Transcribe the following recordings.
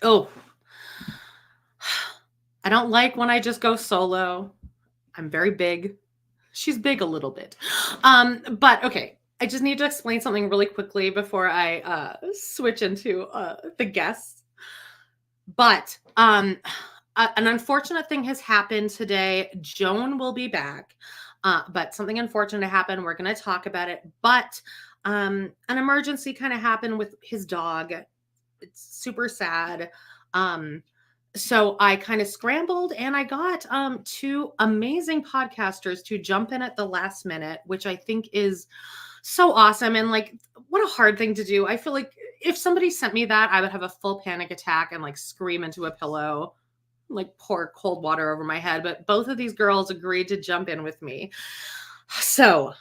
Oh, I don't like when I just go solo. I'm very big. She's big a little bit. But okay, I just need to explain something really quickly before I switch into the guests. But an unfortunate thing has happened today. Joan will be back, but something unfortunate happened. We're going to talk about it. But an emergency kind of happened with his dog. It's super sad. So I kind of scrambled and I got two amazing podcasters to jump in at the last minute, which I think is so awesome. And like, what a hard thing to do. I feel like if somebody sent me that, I would have a full panic attack and like scream into a pillow, like pour cold water over my head. But both of these girls agreed to jump in with me. So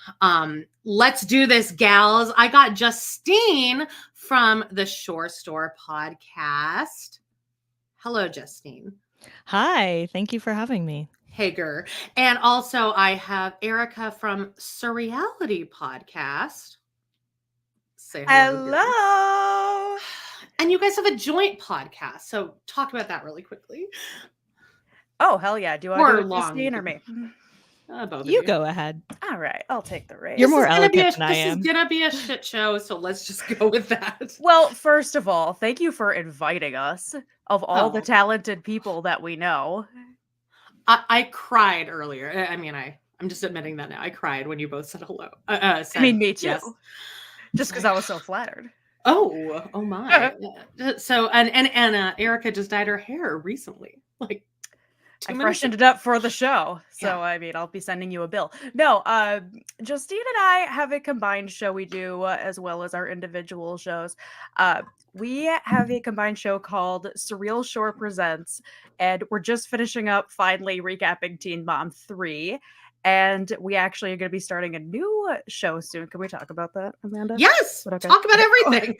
let's do this, gals. I got Justine from the Shore Store podcast. Hello, Justine. Hi, thank you for having me. Hager. And also I have Erica from Surreality podcast. Say hello. Hello. And you guys have a joint podcast. So talk about that really quickly. Oh, hell yeah. Do I Or go with long. Justine or me? Both of You go ahead. All right. I'll take the reins. You're more eloquent than I This am. is going to be a shit show, so let's just go with that. Well, first of all, thank you for inviting us. Of all the Oh. talented people that we know. I cried earlier. I mean, I'm just admitting that now. I cried when you both said hello. I mean, me too. Yes. Just because I was so flattered. Oh my. So, and Erica just dyed her hair recently. Like, I freshened it up for the show. So, I mean, I'll be sending you a bill. No, Justine and I have a combined show we do as well as our individual shows. We have a combined show called Surreal Shore Presents, and we're just finishing up, finally recapping Teen Mom 3. And we actually are going to be starting a new show soon. Can we talk about that, Amanda? Yes, Okay. talk about everything.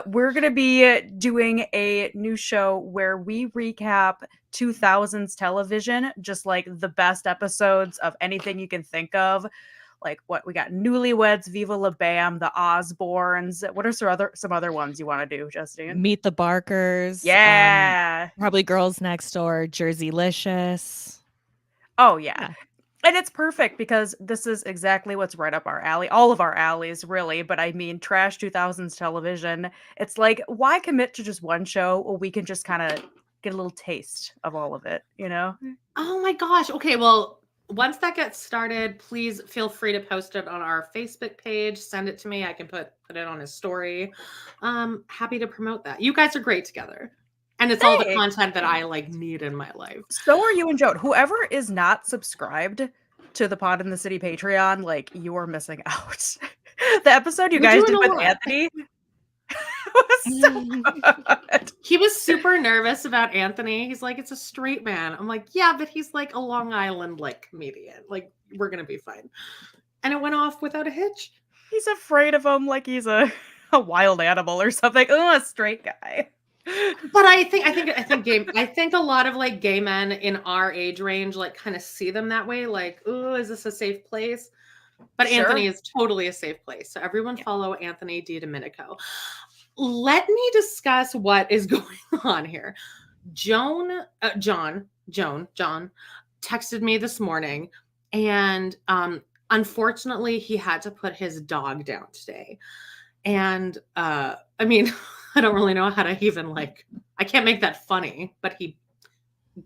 We're going to be doing a new show where we recap 2000s television, just like the best episodes of anything you can think of. Like what we got: Newlyweds, Viva La Bam, The Osbournes. What are some other ones you want to do, Justine? Meet the Barkers. Yeah. Probably Girls Next Door, Jerseylicious. Oh, yeah. And it's perfect because this is exactly what's right up our alley. All of our alleys, really. But I mean, trash 2000s television. It's like, why commit to just one show? Well, we can just kind of get a little taste of all of it, you know? Oh my gosh. Okay, well, once that gets started, please feel free to post it on our Facebook page. Send it to me. I can put it on a story. Happy to promote that. You guys are great together. And it's all the content that I like need in my life. So are you and Joan. Whoever is not subscribed to the Pod in the City Patreon, like, you are missing out. The episode you guys did with Anthony was so good. He was super nervous about Anthony. He's like, it's a straight man. I'm like, yeah, but he's like a Long Island like comedian. Like, we're gonna be fine. And it went off without a hitch. He's afraid of him like he's a wild animal or something. Oh, a straight guy. But I think a lot of like gay men in our age range like kind of see them that way. Like, oh, is this a safe place? But sure. Anthony is totally a safe place. So everyone follow Anthony DiDomenico. Let me discuss what is going on here. John texted me this morning, and unfortunately he had to put his dog down today. And I mean, I don't really know how to even I can't make that funny, but he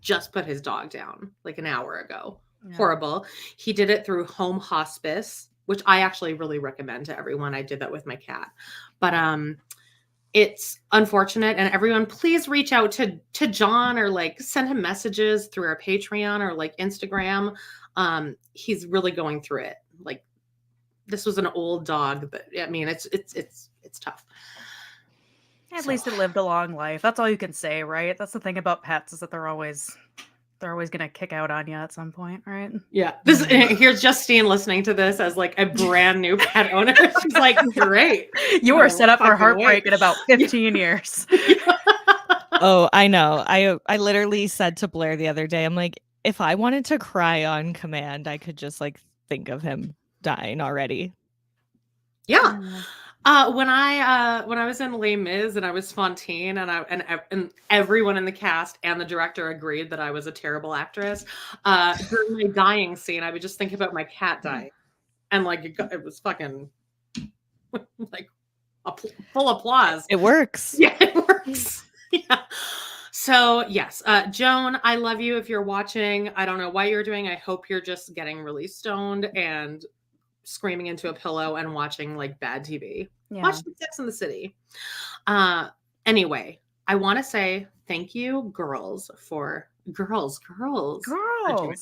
just put his dog down like an hour ago. Yeah. Horrible. He did it through home hospice, which I actually really recommend to everyone. I did that with my cat, but it's unfortunate. And everyone, please reach out to John or like send him messages through our Patreon or like Instagram. He's really going through it. Like, this was an old dog, but I mean, it's tough. At least it lived a long life. That's all you can say, right? That's the thing about pets, is that they're always gonna kick out on you at some point, right? Yeah. Here's Justine listening to this as like a brand new pet owner. She's like, great. You were set up for heartbreak in about 15 years. Oh, I know. I literally said to Blair the other day, I'm like, if I wanted to cry on command, I could just like think of him dying already. Yeah. When I was in Les Mis and I was Fontaine and everyone in the cast and the director agreed that I was a terrible actress. During my dying scene, I would just think about my cat dying, and like it was fucking like full applause. It works. Yeah, it works. Yeah. So yes, Joan, I love you. If you're watching, I don't know what you're doing. I hope you're just getting really stoned and screaming into a pillow and watching like bad TV. Yeah. Watch the Sex in the City. Anyway, I want to say thank you, girls, for girls. Girls. All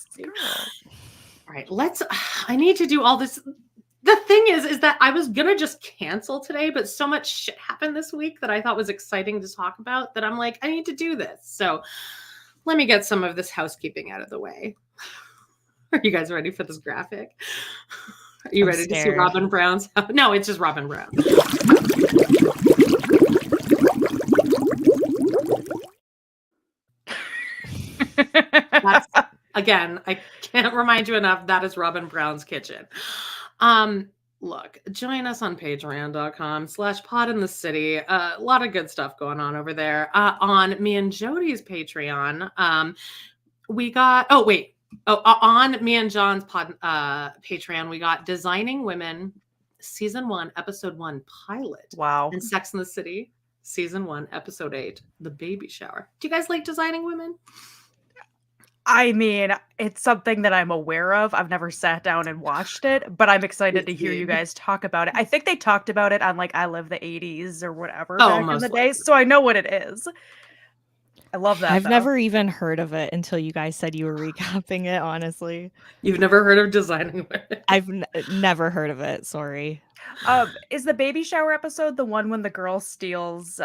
right, I need to do all this. The thing is that I was gonna just cancel today, but so much shit happened this week that I thought was exciting to talk about that I'm like, I need to do this. So let me get some of this housekeeping out of the way. Are you guys ready for this graphic? Are you ready to see Robin Brown's? No, it's just Robin Brown. Again, I can't remind you enough. That is Robin Brown's kitchen. Look, join us on patreon.com/podinthecity. A lot of good stuff going on over there. On me and Jody's Patreon, we got, on me and John's Patreon, we got Designing Women, Season 1, Episode 1 pilot. Wow. And Sex in the City, Season 1, Episode 8, The Baby Shower. Do you guys like Designing Women? I mean, it's something that I'm aware of. I've never sat down and watched it, but I'm excited to hear you guys talk about it. I think they talked about it on like I Live the 80s or whatever back in the day, so I know what it is. I love that. I've never even heard of it until you guys said you were recapping it, honestly. You've never heard of Designing Women? I've never heard of it, sorry. Is the baby shower episode the one when the girl steals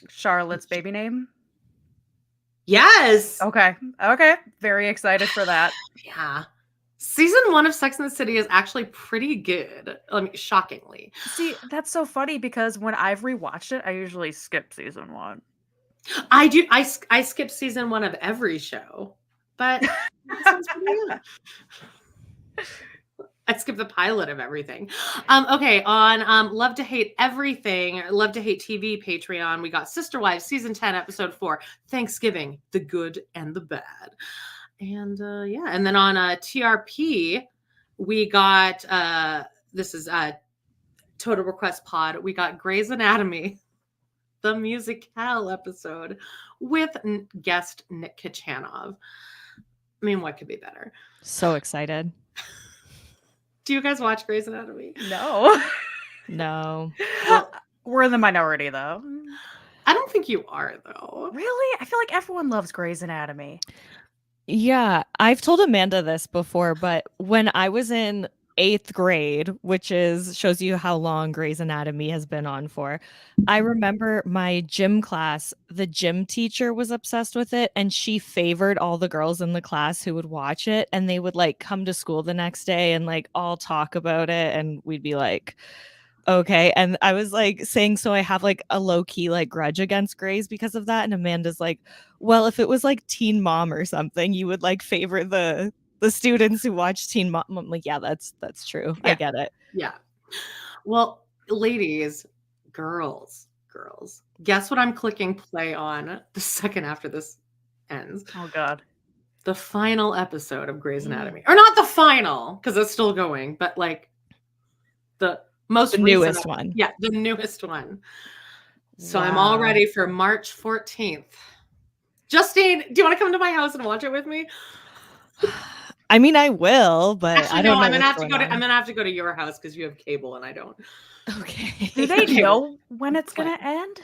Charlotte's baby name? Yes. Okay. Very excited for that. Yeah. Season 1 of Sex and the City is actually pretty good. Shockingly. See, that's so funny because when I've rewatched it, I usually skip season 1. I do. I skip season 1 of every show, but that sounds pretty good. I skip the pilot of everything. Okay, on Love to Hate Everything, Love to Hate TV Patreon, we got Sister Wives Season 10, Episode 4, Thanksgiving, the Good and the Bad. And yeah, and then on TRP, we got, this is Total Request Pod, we got Grey's Anatomy, the Musicale episode with guest Nick Kachanov. I mean, what could be better? So excited. Do you guys watch Grey's Anatomy? No. No. Well, we're in the minority, though. I don't think you are, though. Really? I feel like everyone loves Grey's Anatomy. Yeah, I've told Amanda this before, but when I was in 8th grade, which shows you how long Grey's Anatomy has been on for, I remember my gym class, the gym teacher was obsessed with it, and she favored all the girls in the class who would watch it, and they would like come to school the next day and like all talk about it, and we'd be like, okay. And I was like saying, so I have like a low-key like grudge against Grey's because of that, and Amanda's like, well, if it was like Teen Mom or something, you would like favor the students who watch Teen Mom. I'm like, yeah, that's true. Yeah. I get it. Yeah. Well, ladies, girls, guess what I'm clicking play on the second after this ends? Oh, God. The final episode of Grey's Anatomy. Or not the final, because it's still going, but like the newest one. Yeah, the newest one. So wow. I'm all ready for March 14th. Justine, do you want to come to my house and watch it with me? I mean, I will, but actually, I don't know. I'm gonna have to go to your house because you have cable and I don't. Okay. Do they know when it's gonna end?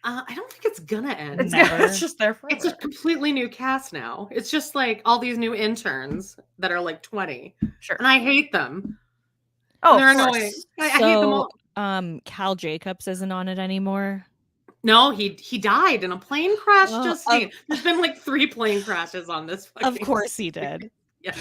I don't think it's gonna end. It's just there forever. It's a completely new cast now. It's just like all these new interns that are like 20. Sure. And I hate them. Oh, they're annoying. I hate them all. Cal Jacobs isn't on it anymore. No, he died in a plane crash. Justine, there's been like 3 plane crashes on this. Of course he did. Yeah.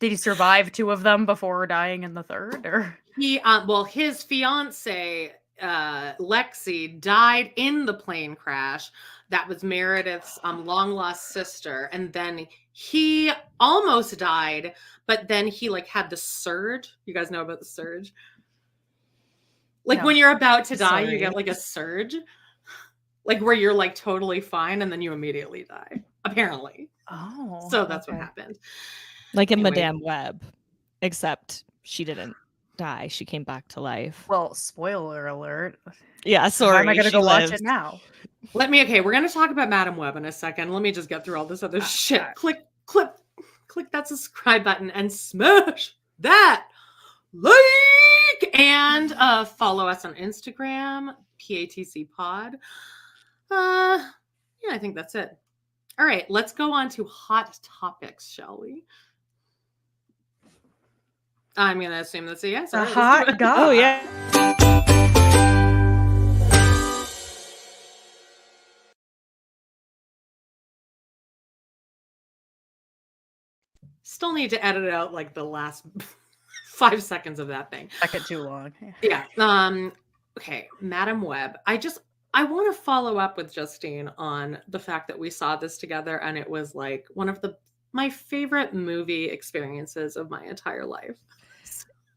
Did he survive 2 of them before dying in the 3rd? Or he well, his fiance Lexi died in the plane crash. That was Meredith's long lost sister, and then he almost died, but then he like had the surge. You guys know about the surge? Like No. when you're about to die, you Sorry. get like a surge, like where you're like totally fine and then you immediately die, apparently. Oh. So that's what okay. happened. Like in Anyway. Madame Web, except she didn't die. She came back to life. Well, spoiler alert. Yeah, sorry. How am I going to she go watch lives. it now? Okay, we're going to talk about Madame Web in a second. Let me just get through all this other shit. okay. Click that subscribe button and smash that like and follow us on Instagram, PATC Pod. Yeah, I think that's it. All right, let's go on to hot topics, shall we? I'm going to assume that's a yes. A All right, hot god. Oh, yeah. Still need to edit out like the last 5 seconds of that thing. Second too long. Yeah. Okay, Madam Web. I want to follow up with Justine on the fact that we saw this together and it was like one of my favorite movie experiences of my entire life.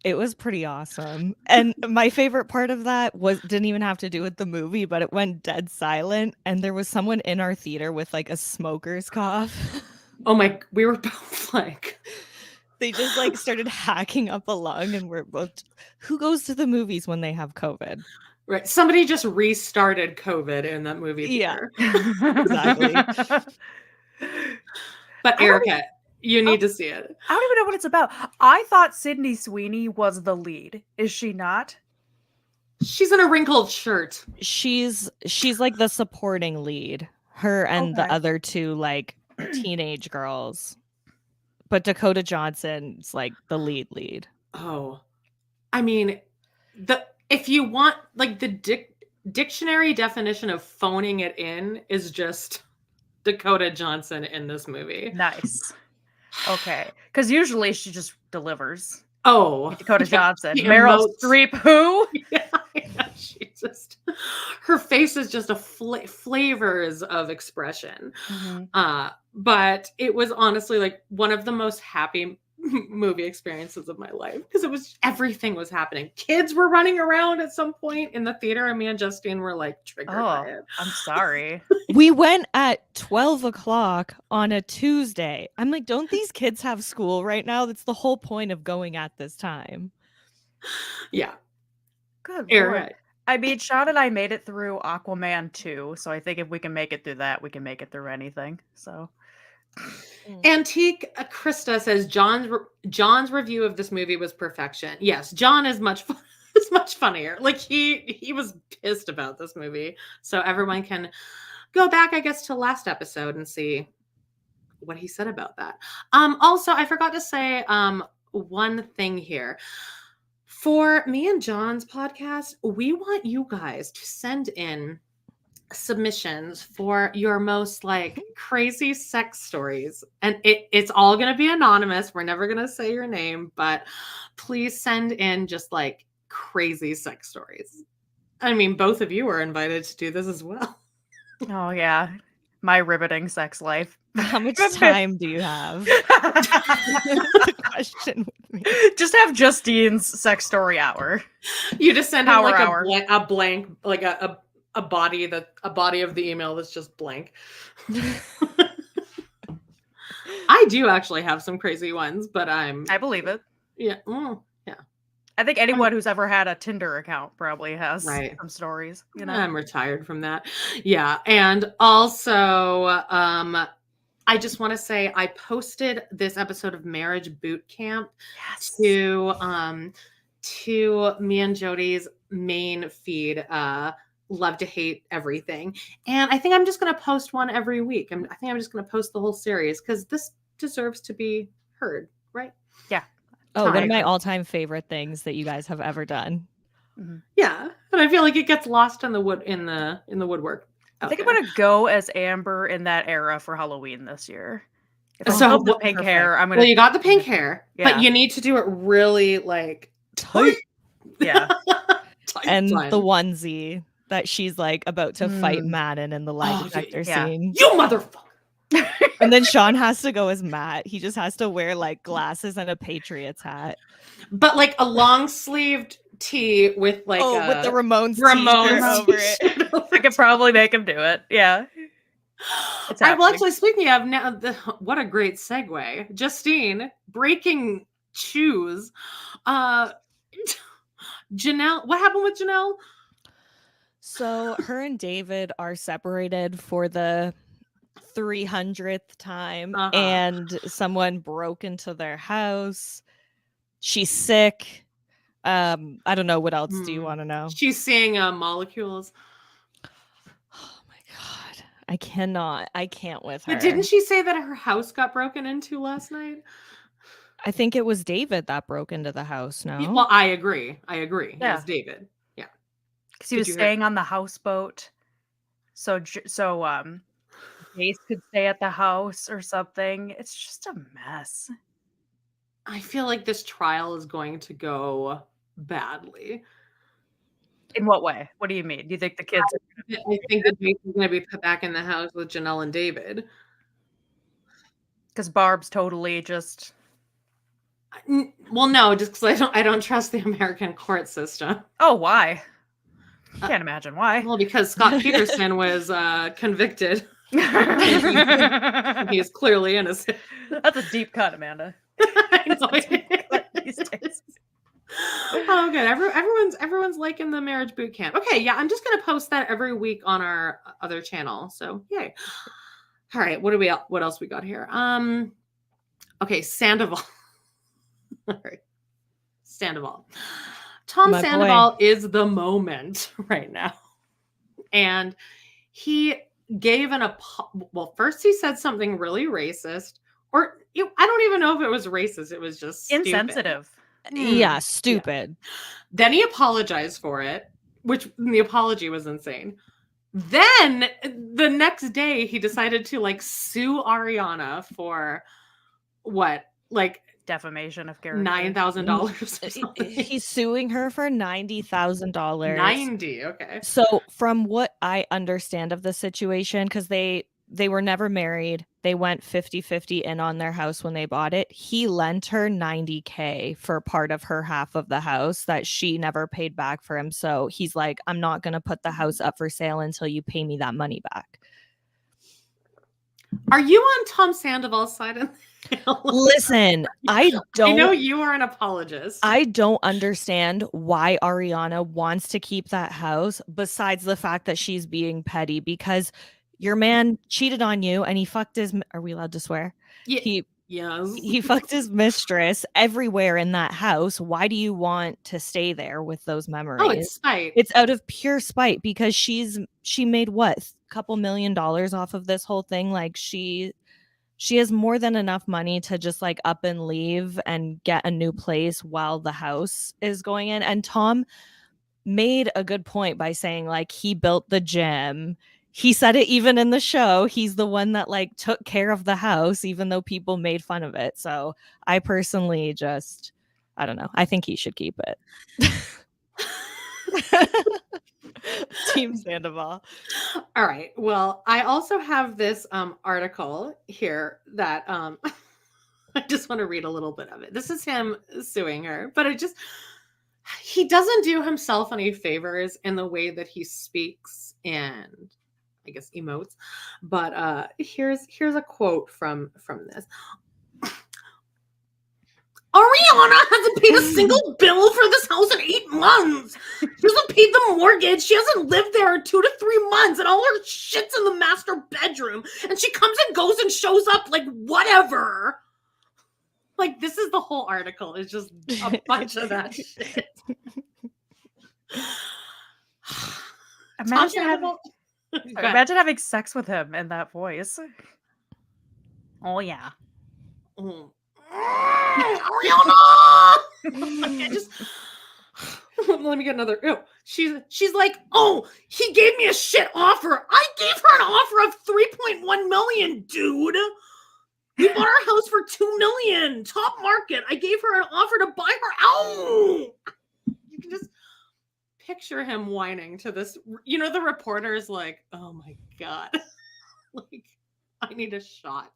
It was pretty awesome. And my favorite part of that didn't even have to do with the movie, but it went dead silent and there was someone in our theater with like a smoker's cough. Oh my, we were both like, they just like started hacking up a lung and we're both, who goes to the movies when they have COVID? right. Somebody just restarted COVID in that movie theater. Exactly. But Erica, you need to see it. I don't even know what it's about. I thought Sydney Sweeney was the lead. Is she not? She's in a wrinkled shirt. She's like the supporting lead. Her and the other two like teenage girls. But Dakota Johnson's like the lead. Oh. I mean, if you want like the dictionary definition of phoning it in is just Dakota Johnson in this movie. Nice. Okay. Because usually she just delivers. Oh. Dakota Johnson. She Meryl emotes. Streep who? Yeah, she just, her face is just a flavors of expression. Mm-hmm. But it was honestly like one of the most happy movie experiences of my life because everything was happening. Kids were running around at some point in the theater and me and Justine were like triggered by it. I'm sorry. We went at 12 o'clock on a Tuesday. I'm like, don't these kids have school right now? That's the whole point of going at this time. Yeah. Good Eric. Lord. I mean, Sean and I made it through Aquaman 2, so I think if we can make it through that, we can make it through anything. So Antique Krista says John's review of this movie was perfection. Yes, John is much funnier. Like he was pissed about this movie. So everyone can go back, I guess, to last episode and see what he said about that. Also, I forgot to say one thing here. For me and John's podcast, we want you guys to send in submissions for your most like crazy sex stories, and it's all going to be anonymous. We're never going to say your name, but please send in just like crazy sex stories. I mean, both of you are invited to do this as well. Oh yeah, my riveting sex life. How much time do you have? Question with me. Just have Justine's sex story hour. You just send in Power like hour. a blank, like a body of the email that's just blank. I do actually have some crazy ones, but I believe it. Yeah. Yeah. I think anyone who's ever had a Tinder account probably has some stories. You know, I'm retired from that. Yeah. And also, I just want to say I posted this episode of Marriage Boot Camp to me and Jody's main feed, Love to Hate Everything. And I think I'm just going to post one every week. I think I'm just going to post the whole series because this deserves to be heard, right? Yeah. Oh, one of my all-time favorite things that you guys have ever done. Mm-hmm. Yeah. And I feel like it gets lost in the woodwork. I think I'm going to go as Amber in that era for Halloween this year. If I So love the pink hair, I'm going to... Well, you got the pink hair, Yeah. but you need to do it really like tight. Yeah. And the onesie that she's like about to fight Madden in the lie detector scene. You motherfucker. And then Sean has to go as Matt. He just has to wear like glasses and a Patriots hat. But like a long-sleeved tee with like with the Ramones Ramones t-shirt over t-shirt over I could probably make him do it. Yeah. It's All right, well, happening. actually, speaking of now, what a great segue. Justine, breaking shoes. Janelle, what happened with Janelle? So her and David are separated for the 300th time, and someone broke into their house. She's sick. I don't know. What else do you want to know? She's seeing molecules. Oh my God. I cannot. I can't with her. But didn't she say that her house got broken into last night? I think it was David that broke into the house. No. Well, I agree. Yeah. It was David. Yeah. Because he was staying on the houseboat. So Jace could stay at the house or something. It's just a mess. I feel like this trial is going to go badly. In what way? What do you mean? Do you think the kids? I think that Jace is going to be put back in the house with Janelle and David. Because Barb's totally just. Well, no, just because I don't trust the American court system. Oh, why? Can't imagine why. Well, because Scott Peterson was convicted. He is clearly innocent. That's a deep cut, Amanda. I know. These days. Oh, good. Everyone's liking the marriage boot camp. Okay, yeah, I'm just gonna post that every week on our other channel. So yay. All right, what else we got here? Okay, Sandoval. All right, Sandoval. Tom Sandoval is the moment right now, and he gave well, first he said something really racist, or I don't even know if it was racist. It was just stupid. Insensitive. Yeah, stupid. Yeah. Then he apologized for it, which the apology was insane. Then the next day he decided to like sue Ariana for what? Like defamation of character. $9,000. He's suing her for $90,000. 90, okay. So from what I understand of the situation, because they were never married, they went 50-50 in on their house when they bought it. He lent her $90K for part of her half of the house that she never paid back for him. So he's like, I'm not going to put the house up for sale until you pay me that money back. Are you on Tom Sandoval's side? Listen, I know you are an apologist. I don't understand why Ariana wants to keep that house, besides the fact that she's being petty, because your man cheated on you and he fucked his. Are we allowed to swear? Yeah. He fucked his mistress everywhere in that house. Why do you want to stay there with those memories? Oh, it's spite. It's out of pure spite, because she made what, a couple $1 million off of this whole thing. Like she has more than enough money to just like up and leave and get a new place while the house is going in. And Tom made a good point by saying like he built the gym. He said it even in the show. He's the one that like took care of the house, even though people made fun of it. So I personally just, I don't know. I think he should keep it. Team Sandoval. All right. Well, I also have this article here that I just want to read a little bit of it. This is him suing her, but he doesn't do himself any favors in the way that he speaks and I guess emotes. But here's a quote from this. Ariana hasn't paid a single bill for this house in 8 months. She hasn't paid the mortgage. She hasn't lived there 2 to 3 months, and all her shit's in the master bedroom. And she comes and goes and shows up like whatever. Like, this is the whole article. It's just a bunch of that shit. Imagine having sex with him in that voice. Oh yeah. Ariana! Let me get another. Oh, she's like, oh, he gave me a shit offer. I gave her an offer of 3.1 million, dude. We bought our house for 2 million, top market. I gave her an offer to buy her out. You can just picture him whining to this. You know, the reporter's like, oh my God, like, I need a shot.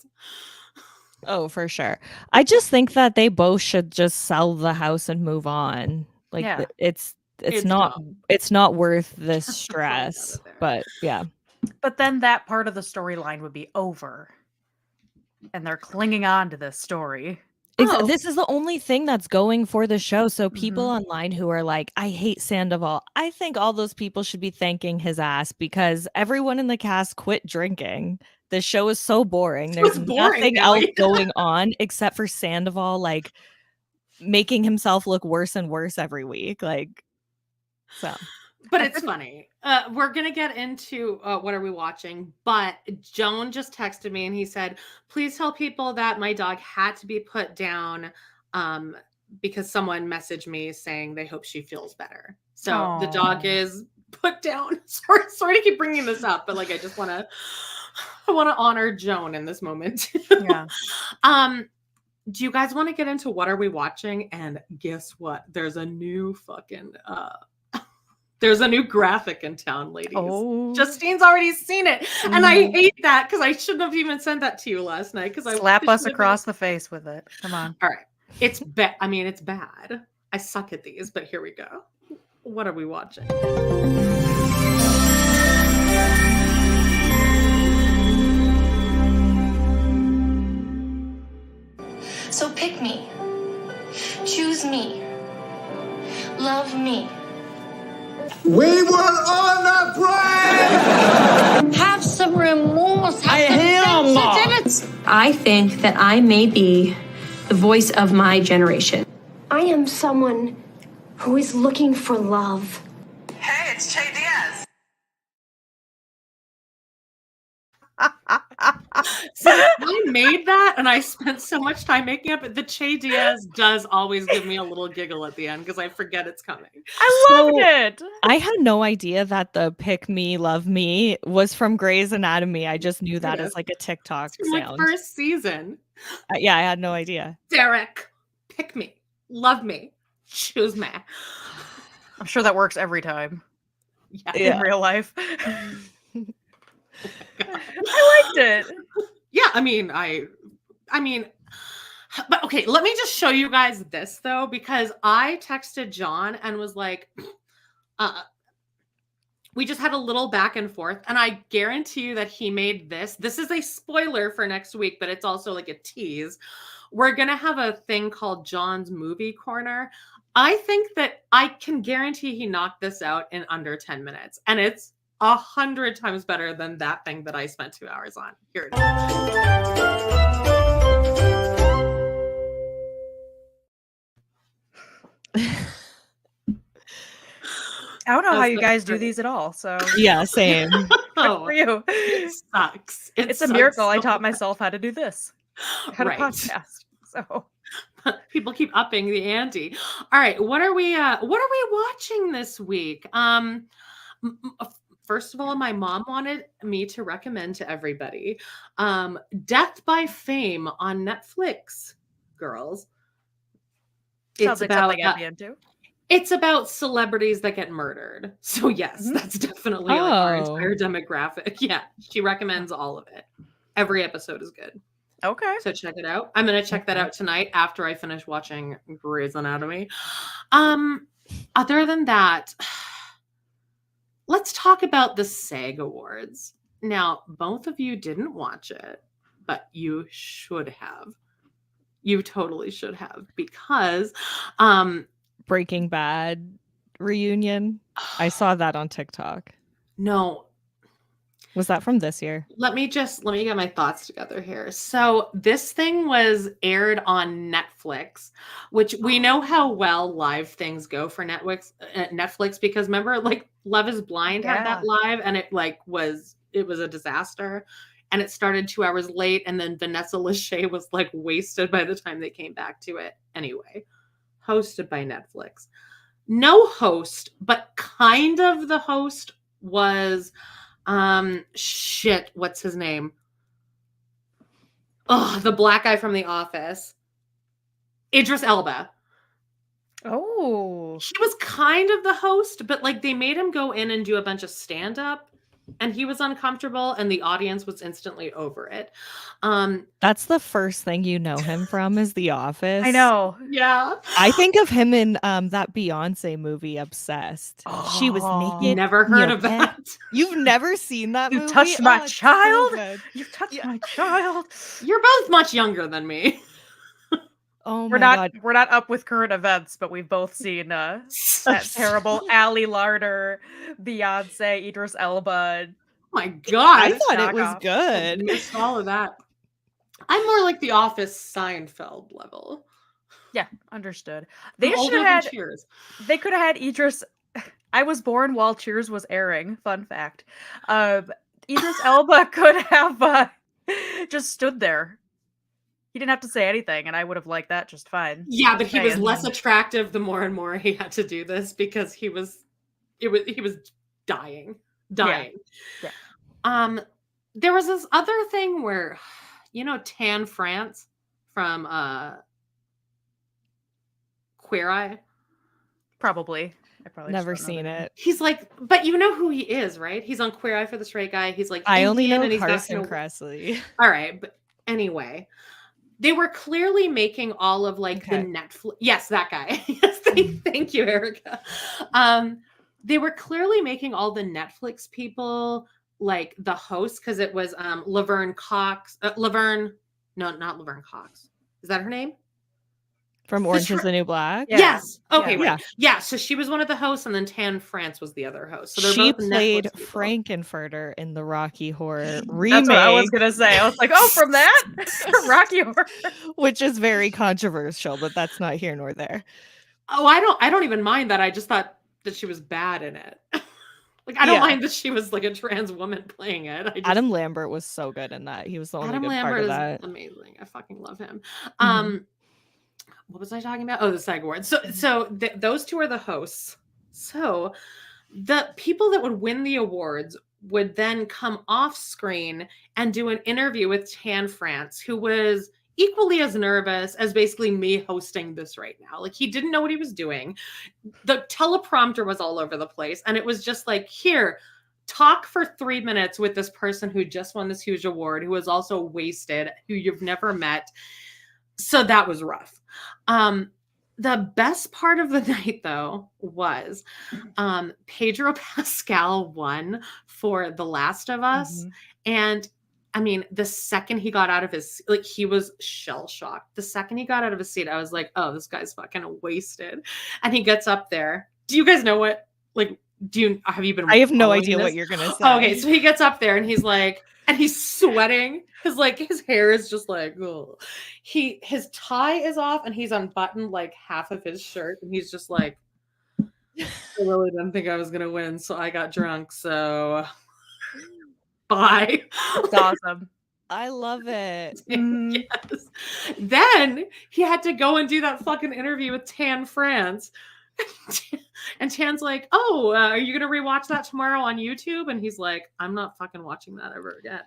Oh, for sure. I just think that they both should just sell the house and move on. Like Yeah. it's It's not dumb. it's not worth this Get the fuck out of stress. there. But yeah. But then that part of the storyline would be over. And they're clinging on to this story. Oh. This is the only thing that's going for the show. So people Mhm. online who are like, I hate Sandoval, I think all those people should be thanking his ass because everyone in the cast quit drinking. The show is so boring. So There's it's boring nothing now. else going on except for Sandoval like making himself look worse and worse every week. Like, so. But it's funny. We're gonna get into what are we watching, but Joan just texted me and he said, please tell people that my dog had to be put down because someone messaged me saying they hope she feels better. So the dog Aw. is put down. Sorry to keep bringing this up, but like I want to honor Joan in this moment. Yeah. Do you guys want to get into what are we watching? And guess what? There's a new graphic in town, ladies. Oh. Justine's already seen it. And I hate that because I shouldn't have even sent that to you last night. Because Slap us across the face with it. Come on. All right. It's bad. I mean, it's bad. I suck at these, but here we go. What are we watching? So pick me. Choose me. Love me. We were on the plane! Have some remorse. Have I some am. sensitivity. I think that I may be the voice of my generation. I am someone who is looking for love. Hey, it's Che Diaz. So I made that and I spent so much time making up it. The Che Diaz does always give me a little giggle at the end because I forget it's coming. I loved it. I had no idea that the pick me, love me was from Grey's Anatomy. I just knew that as like a TikTok It's from, like, sound. first season. Yeah, I had no idea. Derek, pick me, love me, choose me. I'm sure that works every time Yeah. in real life. I liked it. Yeah, I mean, but okay, let me just show you guys this though, because I texted John and was like, we just had a little back and forth, and I guarantee you that he made this. This is a spoiler for next week, but it's also like a tease. We're gonna have a thing called John's Movie Corner. I think that I can guarantee he knocked this out in under 10 minutes, and it's 100 times better than that thing that I spent 2 hours on. Here it is. I don't know how That's you the guys do first. these at all. So Yeah, same. good Oh, for you. it sucks. It It's a sucks miracle I so taught much. myself how to do this. I had Right. a podcast. So People keep upping the ante. All right, what are we watching this week? First of all, my mom wanted me to recommend to everybody Death by Fame on Netflix, girls. sounds like something I'd be into. It's about celebrities that get murdered. So yes, that's definitely like our entire demographic. Yeah, she recommends all of it. Every episode is good. Okay. So check it out. I'm going to check that out tonight after I finish watching Grey's Anatomy. Other than that, let's talk about the SAG Awards. Now, both of you didn't watch it, but you should have. You totally should have, because Breaking Bad reunion. I saw that on TikTok. no. Was that from this year? Let me get my thoughts together here. So this thing was aired on Netflix, which we know how well live things go for Netflix, because remember, like, Love is Blind had that live, and it was a disaster, and it started 2 hours late, and then Vanessa Lachey was like wasted by the time they came back to it. Anyway, hosted by Netflix. No host, but kind of the host was what's his name? Oh, the black guy from The Office. Idris Elba. Oh. He was kind of the host, but like they made him go in and do a bunch of stand-up. and he was uncomfortable, and the audience was instantly over it. That's the first thing you know him from is The Office. I know. Yeah. I think of him in that Beyonce movie, Obsessed. She was Oh. naked. Never in heard your of bed. that. You've never seen that You movie? touched my Oh, it's so child? good. You touched Yeah. my child. You're both much younger than me. Oh We're my not god. we're not up with current events, but we've both seen that terrible Ali Larder, Beyonce, Idris Elba. My God. I thought it was knockoff. good. Missed all of that. I'm more like the Office Seinfeld level. Yeah, understood. I'm They should older have than had. Cheers. They could have had Idris. I was born while Cheers was airing. Fun fact. Idris Elba could have just stood there. He didn't have to say anything, and I would have liked that just fine. Yeah, but he was Saying. less attractive the more and more he had to do this because he was dying. Yeah. There was this other thing where, Tan France from Queer Eye. Probably. I probably Never just don't know seen the name. it. He's like, but you know who he is, right? He's on Queer Eye for the Straight Guy. He's like I only Indian know and he's got Carson no- Kressley. All right, but anyway, they were clearly making all of like the Okay. Netflix. Yes, that guy. Yes, thank you, Erica. They were clearly making all the Netflix people like the hosts because it was Laverne Cox. No, not Laverne Cox. Is that her name? From Orange is the New Black. Yeah. Yes. Okay. Yeah. Right. Yeah. So she was one of the hosts, and then Tan France was the other host. So they're She both played Netflix people. Frankfurter in the Rocky Horror remake. That's what I was gonna say. I was like, oh, from that Rocky Horror. Which is very controversial, but that's not here nor there. Oh, I don't even mind that. I just thought that she was bad in it. Like I don't Yeah. mind that she was like a trans woman playing it. Adam Lambert was so good in that. He was the only Adam good Lambert part of is that. amazing. I fucking love him. Mhm. What was I talking about? Oh, the SAG Awards. So those two are the hosts. So the people that would win the awards would then come off screen and do an interview with Tan France, who was equally as nervous as basically me hosting this right now. Like he didn't know what he was doing. The teleprompter was all over the place. And it was just like, here, talk for 3 minutes with this person who just won this huge award, who was also wasted, who you've never met. So that was rough. The best part of the night, though, was Pedro Pascal won for The Last of Us. And I mean, the second he got out of his, like, he was shell shocked. The second he got out of his seat, I was like, oh, this guy's fucking wasted. And he gets up there. Do you guys know what, like, have you been? I have no following idea this? what you're gonna say. Okay, so he gets up there and he's like, and he's sweating because like his hair is just like, ugh. His tie is off and he's unbuttoned like half of his shirt and he's just like, I really didn't think I was gonna win, so I got drunk. So bye. It's awesome. I love it. Yes. Then he had to go and do that fucking interview with Tan France. And Tan's like, oh, are you going to rewatch that tomorrow on YouTube? And he's like, I'm not fucking watching that ever again.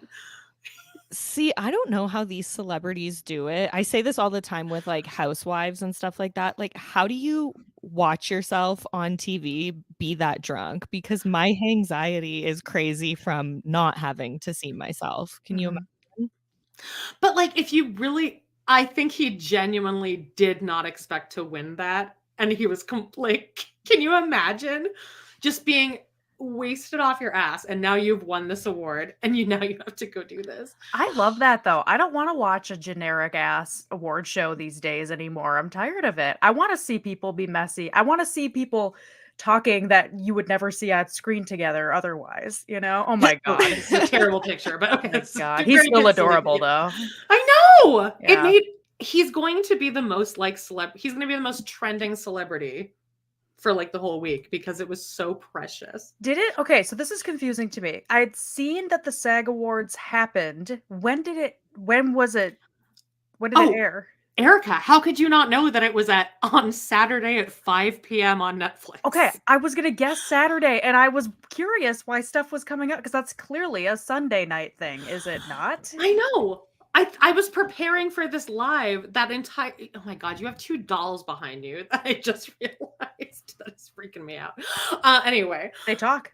See, I don't know how these celebrities do it. I say this all the time with like housewives and stuff like that. Like, how do you watch yourself on TV be that drunk? Because my anxiety is crazy from not having to see myself. Can you imagine? But like, if you really, I think he genuinely did not expect to win that. And he was like, can you imagine just being wasted off your ass and now you've won this award and now you have to go do this? I love that though. I don't want to watch a generic ass award show these days anymore. I'm tired of it. I want to see people be messy. I want to see people talking that you would never see on screen together otherwise, you know? Oh my God. It's a terrible picture, but okay. Oh God. He's still adorable though. I know. Yeah. He's going to be the most like he's going to be the most trending celebrity for like the whole week because it was so precious. Did it? Okay, so this is confusing to me. I'd seen that the SAG Awards happened. When was it air? Erica, how could you not know that it was on Saturday at 5 p.m. on Netflix? Okay, I was gonna guess Saturday, and I was curious why stuff was coming up because that's clearly a Sunday night thing, is it not? I know. I was preparing for this live that entire. Oh my God, you have 2 dolls behind you that I just realized. That is freaking me out. Anyway, They talk.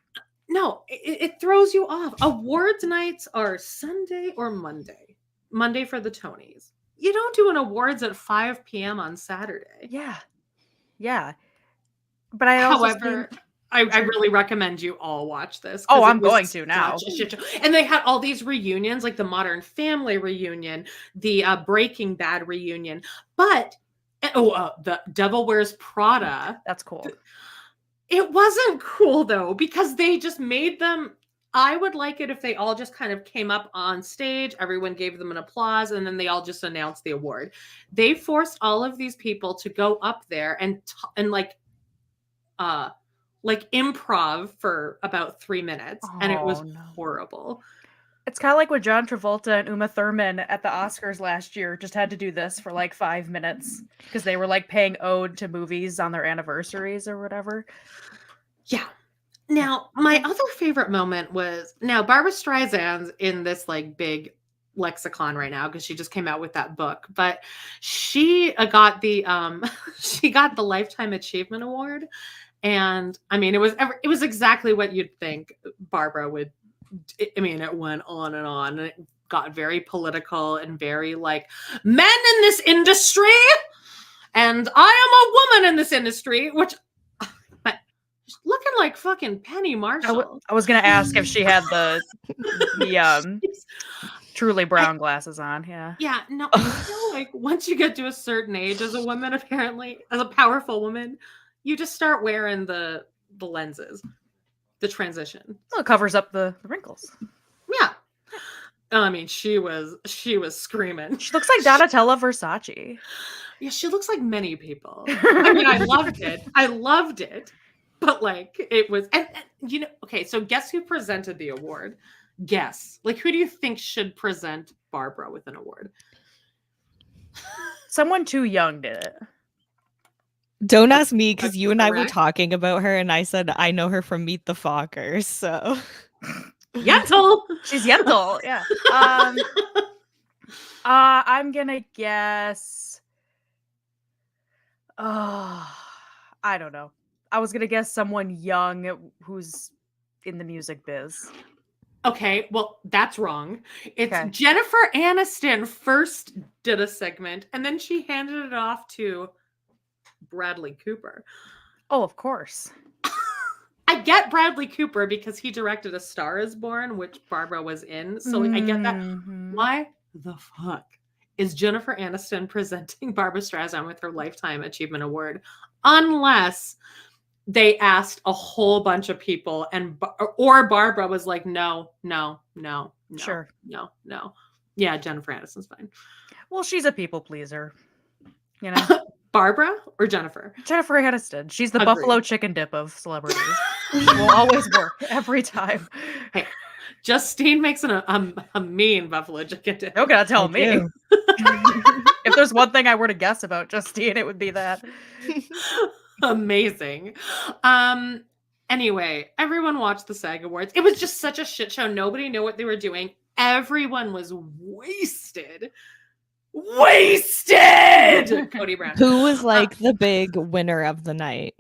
No, it throws you off. Awards nights are Sunday or Monday. Monday for the Tonys. You don't do an awards at 5 p.m. on Saturday. Yeah. Yeah. But I also However, I really recommend you all watch this. Oh, 'cause it I'm was going to now. such a shit show. And they had all these reunions, like the Modern Family reunion, the Breaking Bad reunion. But, the Devil Wears Prada. That's cool. It wasn't cool though, because they just made them. I would like it if they all just kind of came up on stage, everyone gave them an applause, and then they all just announced the award. They forced all of these people to go up there and like improv for about 3 minutes, and it was horrible. It's kind of like when John Travolta and Uma Thurman at the Oscars last year just had to do this for like 5 minutes because they were like paying ode to movies on their anniversaries or whatever. Yeah. Now, my other favorite moment was Barbra Streisand's in this like big lexicon right now because she just came out with that book, but she got the she got the Lifetime Achievement Award, and I mean it was exactly what you'd think Barbara would. I mean, it went on and it got very political and very like men in this industry, and I am a woman in this industry, which looking like fucking Penny Marshall. I was gonna ask if she had the truly brown glasses on. Yeah, no, I feel like once you get to a certain age as a woman, apparently, as a powerful woman, you just start wearing the lenses. The transition. Well, it covers up the wrinkles. Yeah. I mean, she was screaming. She looks like Donatella Versace. Yeah, she looks like many people. I mean, I loved it. But like it was and okay, so guess who presented the award? Guess. Like who do you think should present Barbara with an award? Someone too young did it. Don't ask me, because you and I were talking about her, and I said I know her from Meet the Fockers. So Yentl, she's Yentl, yeah. I'm gonna guess. I don't know. I was gonna guess someone young who's in the music biz. Okay, well, that's wrong. It's okay. Jennifer Aniston first did a segment, and then she handed it off to Bradley Cooper. Oh, of course. I get Bradley Cooper because he directed A Star Is Born, which Barbara was in. So like, I get that. Why the fuck is Jennifer Aniston presenting Barbra Streisand with her Lifetime Achievement Award? Unless they asked a whole bunch of people or Barbara was like, no. Sure. No. Yeah, Jennifer Aniston's fine. Well, she's a people pleaser, you know. Barbara or Jennifer? Jennifer Aniston. She's the buffalo chicken dip of celebrities. Will always work every time. Hey, Justine makes a mean buffalo chicken dip. Don't gotta tell me. If there's one thing I were to guess about Justine, it would be that. Amazing. Anyway, everyone watched the SAG Awards. It was just such a shit show. Nobody knew what they were doing. Everyone was wasted. Cody Brown. Who was like the big winner of the night?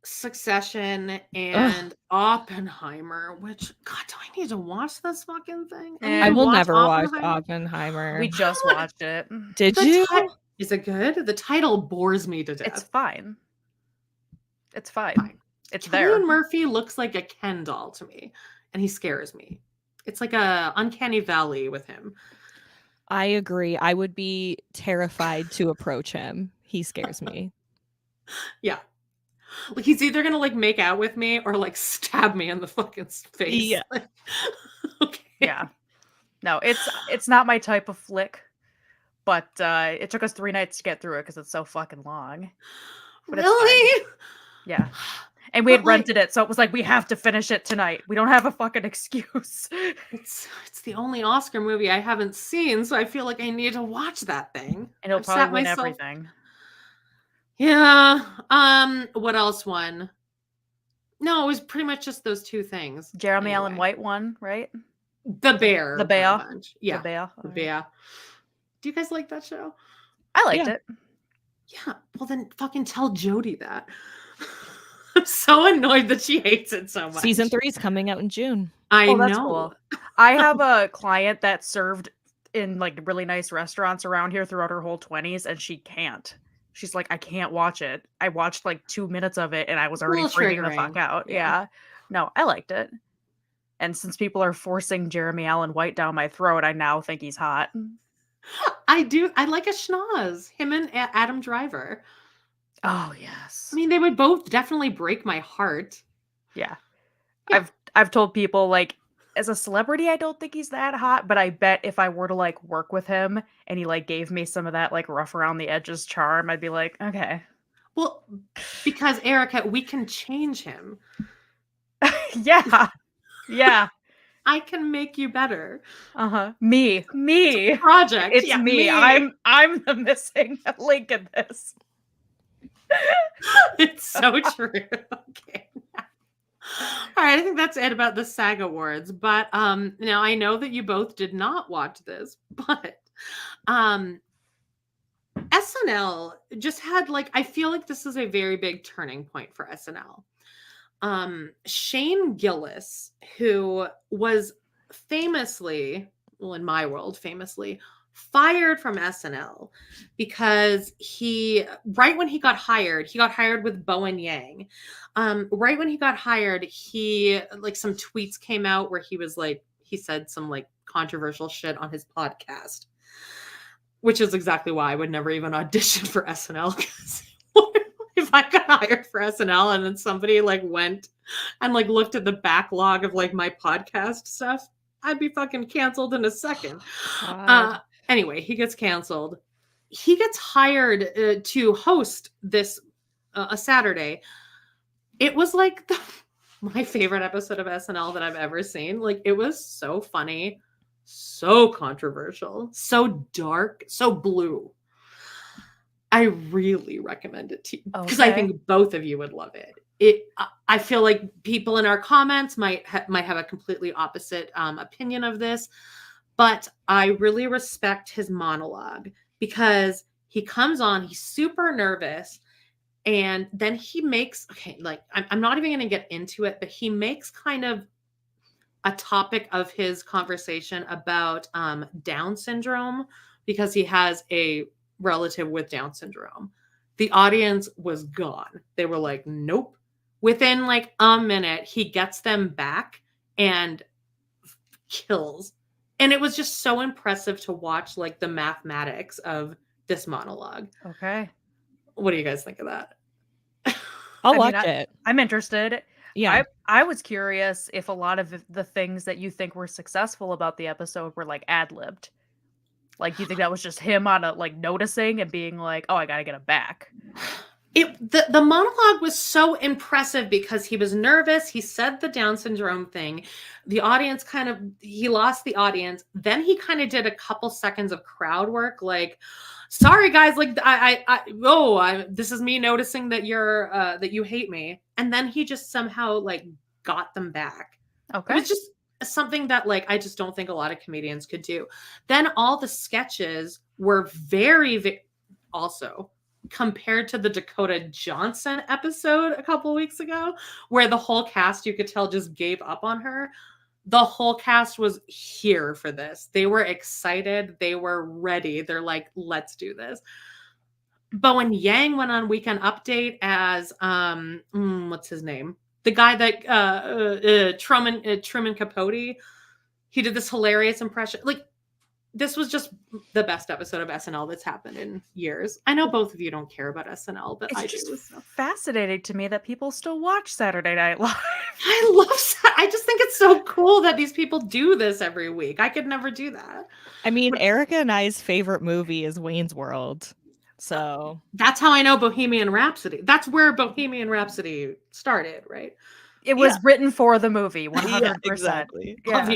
Succession and Oppenheimer, which God, do I need to watch this fucking thing? I will never watch Oppenheimer. We just watched it. Did you? Is it good? The title bores me to death. It's fine. It's there. Cillian Murphy looks like a Ken doll to me, and he scares me. It's like a uncanny valley with him. I agree. I would be terrified to approach him. He scares me. Yeah. Like he's either gonna like make out with me or like stab me in the fucking face. Yeah. Okay. Yeah. No, it's not my type of flick, but it took us 3 nights to get through it because it's so fucking long. But really? Yeah. And we had rented it, so it was like, we have to finish it tonight. We don't have a fucking excuse. It's the only Oscar movie I haven't seen, so I feel like I need to watch that thing. And it'll probably win everything. Yeah. What else won? No, it was pretty much just those 2 things. Jeremy Allen White won, right? The Bear. The Bear. Yeah. The Bear. The Bear. Do you guys like that show? I liked it. Yeah. Well, then fucking tell Jody that. I'm so annoyed that she hates it so much. Season 3 is coming out in June. I Oh, that's know. cool. I have a client that served in like really nice restaurants around here throughout her whole 20s, and she can't. She's like, I can't watch it. I watched like 2 minutes of it and I was A already little freaking the fuck triggering. out. Yeah. Yeah. No, I liked it. And since people are forcing Jeremy Allen White down my throat, I now think he's hot. I do. I like a schnoz. Him and Adam Driver. Oh, yes. I mean, they would both definitely break my heart. Yeah. Yeah. I've told people, like, as a celebrity, I don't think he's that hot, but I bet if I were to like work with him and he like gave me some of that like rough around the edges charm, I'd be like, okay. Well, because Erica, we can change him. Yeah. Yeah. I can make you better. Me. Project. It's Yeah, me. I'm the missing link in this. It's so true. Okay. All right, I think that's it about the SAG Awards. But now I know that you both did not watch this, but SNL just had like, I feel like this is a very big turning point for SNL. Shane Gillis, who was famously, well, in my world, famously fired from SNL because right when he got hired with Bowen Yang. Right when he got hired, he like some tweets came out where he was like, he said some like controversial shit on his podcast, which is exactly why I would never even audition for SNL. Because if I got hired for SNL and then somebody like went and like looked at the backlog of like my podcast stuff, I'd be fucking canceled in a second. Anyway, he gets canceled. He gets hired to host this a Saturday. It was like my favorite episode of SNL that I've ever seen. Like, it was so funny, so controversial, so dark, so blue. I really recommend it to you because I think both of you would love it. I feel like people in our comments might have a completely opposite opinion of this, but I really respect his monologue because he comes on, he's super nervous, and then he makes, like, I'm not even going to get into it, but he makes kind of a topic of his conversation about Down syndrome because he has a relative with Down syndrome. The audience was gone. They were like, nope. Within like a minute, he gets them back and kills. And it was just so impressive to watch like the mathematics of this monologue. Okay. What do you guys think of that? I'll watch it. I'm interested. Yeah. I was curious if a lot of the things that you think were successful about the episode were like ad-libbed. Like, do you think that was just him on a like noticing and being like, "Oh, I gotta get him back"? The monologue was so impressive because he was nervous. He said the Down syndrome thing. The audience he lost the audience. Then he kind of did a couple seconds of crowd work, like, sorry guys, like this is me noticing that that you hate me. And then he just somehow like got them back. Okay. It was just something that like I just don't think a lot of comedians could do. Then all the sketches were very also compared to the Dakota Johnson episode a couple weeks ago, where the whole cast, you could tell, just gave up on her. The whole cast was here for this. They were excited. They were ready. They're like, let's do this. Bowen Yang went on Weekend Update as, what's his name? The guy that, Truman Capote. He did this hilarious impression. Like, this was just the best episode of SNL that's happened in years. I know both of you don't care about SNL, but I do. So. Fascinating to me that people still watch Saturday Night Live. I just think it's so cool that these people do this every week. I could never do that. I mean, Erica and I's favorite movie is Wayne's World. So that's how I know Bohemian Rhapsody. That's where Bohemian Rhapsody started, right? It was written for the movie, 100%. Yeah, exactly. Yeah.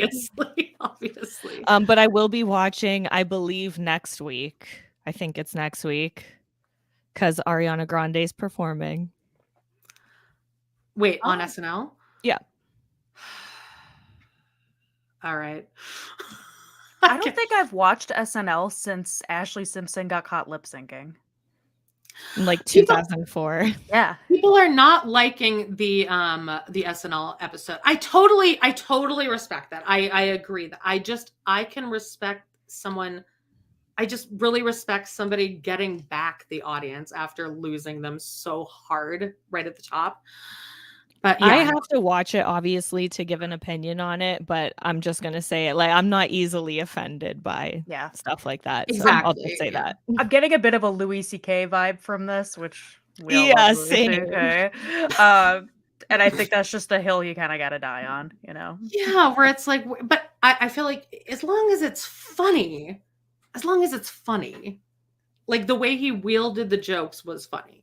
Obviously. But I will be watching, I believe, next week. I think it's next week because Ariana Grande's performing. Wait, on SNL? Yeah. All right. I don't think I've watched SNL since Ashley Simpson got caught lip syncing. in like People- 2004. Yeah. People are not liking the SNL episode. I totally respect that. I agree that I can respect someone. I just really respect somebody getting back the audience after losing them so hard right at the top. But yeah, I have to watch it obviously to give an opinion on it, but I'm just gonna say it. Like, I'm not easily offended by Yeah. stuff like that. Exactly, So I'll just say yeah. that. I'm getting a bit of a Louis C.K. vibe from this, which we all Yeah, love Louis same. C.K. And I think that's just the hill you kind of got to die on, you know? Yeah, where it's like, but I feel like as long as it's funny, like the way he wielded the jokes was funny.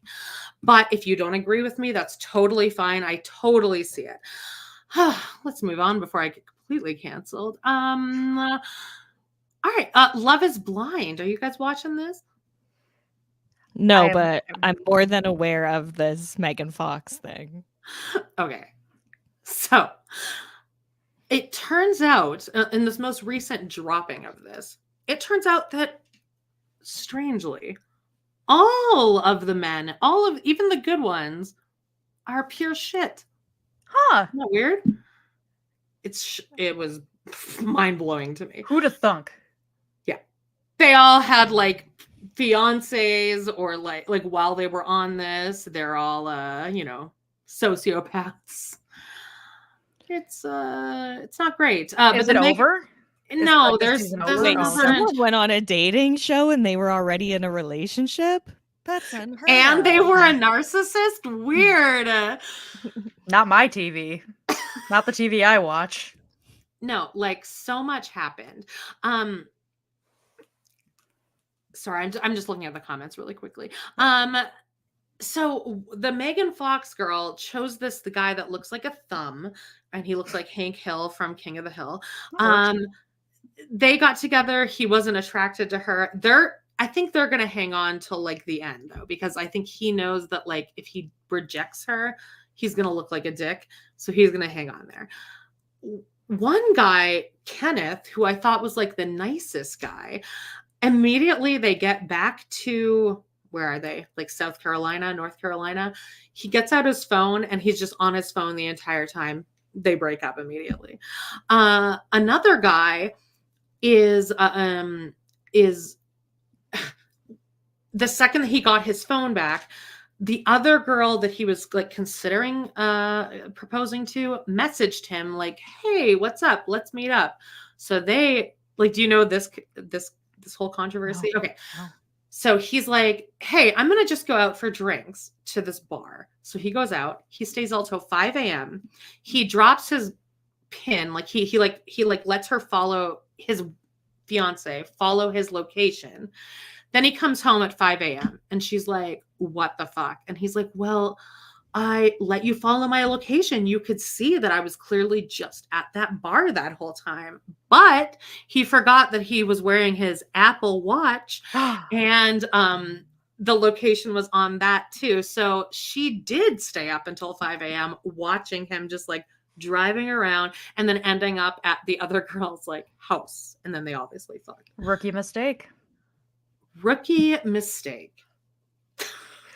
But if you don't agree with me, that's totally fine. I totally see it. Let's move on before I get completely canceled. All right. Love is Blind. Are you guys watching this? No, I'm- but I'm more than aware of this Megan Fox thing. Okay. So it turns out in this most recent dropping of this, it turns out that strangely, all of the men, even the good ones, are pure shit. Huh. Isn't that weird? It was mind blowing to me. Who'da thunk? They all had like fiancés or like while they were on this, they're all sociopaths. It's not great. Is it over? No, like, the there's season there's over? Wait, Oh, another, okay. someone went on a dating show and they were already in a relationship? That's unheard and they of. were a narcissist. Weird. Not my TV. Not the TV I watch. No, like so much happened. Sorry, I'm just looking at the comments really quickly. So the Megan Fox girl chose the guy that looks like a thumb, and he looks like Hank Hill from King of the Hill. They got together. He wasn't attracted to her. I think they're gonna hang on till like the end though, because I think he knows that like if he rejects her, he's gonna look like a dick. So he's gonna hang on there. One guy, Kenneth, who I thought was like the nicest guy, immediately they get back to, where are they? Like South Carolina, North Carolina. He gets out his phone and he's just on his phone the entire time. They break up immediately. Another guy is the second that he got his phone back, the other girl that he was like considering proposing to messaged him like, "Hey, what's up? Let's meet up." So they like, do you know this whole controversy? No. Okay. No. So he's like, "Hey, I'm going to just go out for drinks to this bar." So he goes out, he stays out till 5 a.m. He drops his pin. Like he lets her follow his fiance, follow his location. Then he comes home at 5 a.m. and she's like, "What the fuck?" And he's like, "Well, I let you follow my location. You could see that I was clearly just at that bar that whole time." But he forgot that he was wearing his Apple Watch and the location was on that too. So she did stay up until 5 a.m. watching him just like driving around and then ending up at the other girl's like house. And then they obviously fucked. Rookie mistake. Rookie mistake.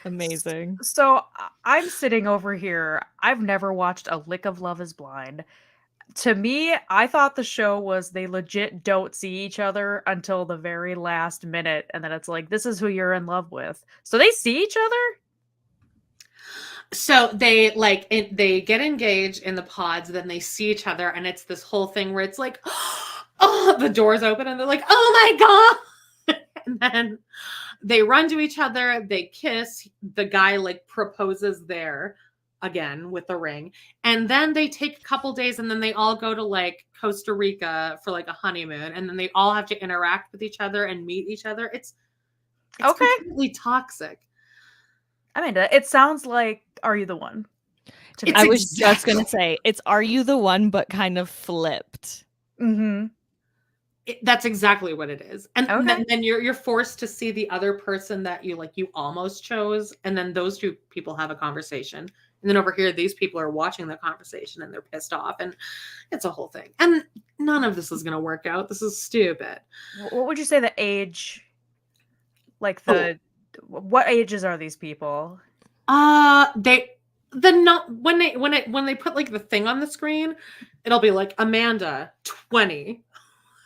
Amazing. So I'm sitting over here. I've never watched a lick of Love is Blind. To me, I thought the show was they legit don't see each other until the very last minute. And then it's like, this is who you're in love with. So they see each other? So they they get engaged in the pods, then they see each other, and it's this whole thing where it's like, oh, the doors open and they're like, "Oh my God." And then they run to each other, they kiss, the guy like proposes there again with the ring, and then they take a couple days and then they all go to like Costa Rica for like a honeymoon, and then they all have to interact with each other and meet each other. It's Okay. completely toxic. I mean, it sounds like Are You the One? To me. It's I was just exactly- gonna say it's Are You the One, but kind of flipped. Mm-hmm. That's exactly what it is. And Okay. then you're forced to see the other person that you almost chose, and then those two people have a conversation. And then over here, these people are watching the conversation and they're pissed off, and it's a whole thing. And none of this is going to work out. This is stupid. What would you say the age, like the What ages are these people? They the not when they put like the thing on the screen, it'll be like Amanda 20.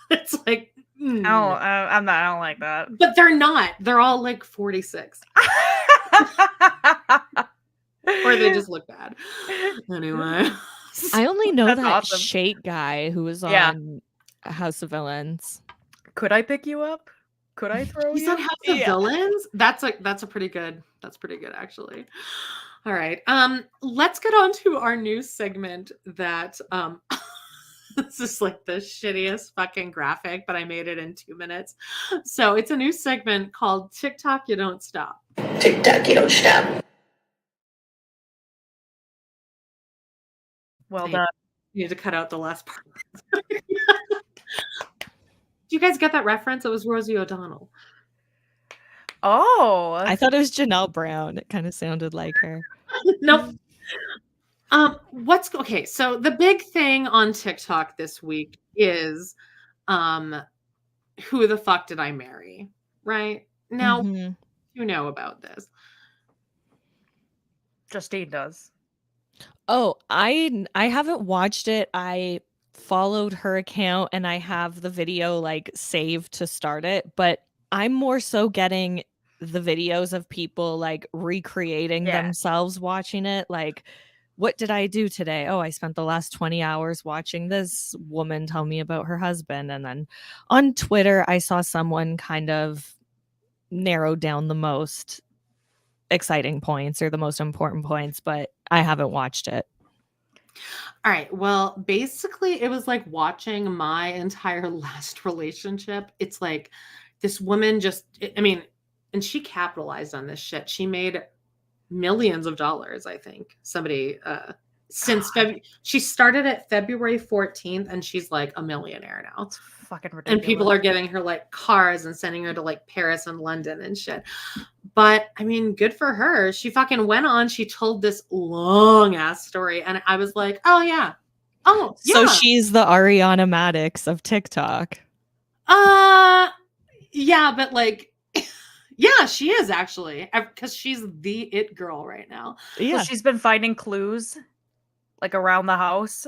It's like Oh, no. I don't like that. But they're not. They're all like 46. Or they just look bad. Anyway. I only know That's that awesome. Shake guy who was Yeah. on House of Villains. Could I pick you up? Could I throw He's you? on House of Villains. That's a pretty good. That's pretty good actually. All right. Let's get on to our new segment that this is like the shittiest fucking graphic, but I made it in 2 minutes. So it's a new segment called TikTok You Don't Stop. TikTok, you don't stop. Well Hey. done. You need to cut out the last part. Do you guys get that reference? It was Rosie O'Donnell. Oh, I thought it was Janelle Brown. It kind of sounded like her. Nope. Okay? So the big thing on TikTok this week is, who the fuck did I marry? Right now, Mhm. you know about this. Justine does. Oh, I haven't watched it. I followed her account and I have the video like saved to start it, but I'm more so getting the videos of people like recreating Yeah. themselves watching it. Like, what did I do today? Oh, I spent the last 20 hours watching this woman tell me about her husband. And then on Twitter, I saw someone kind of narrow down the most exciting points or the most important points, but I haven't watched it. All right. Well, basically, it was like watching my entire last relationship. It's like this woman and she capitalized on this shit. She made millions of dollars, I think. Somebody since she started at February 14th and she's like a millionaire now. It's fucking ridiculous. And people are giving her like cars and sending her to like Paris and London and shit. But I mean, good for her. She fucking went on. She told this long ass story. And I was like, oh, yeah. Oh, yeah. So she's the Ariana Madix of TikTok. Yeah, but like, yeah, she is actually, because she's the it girl right now. Yeah. So she's been finding clues like around the house,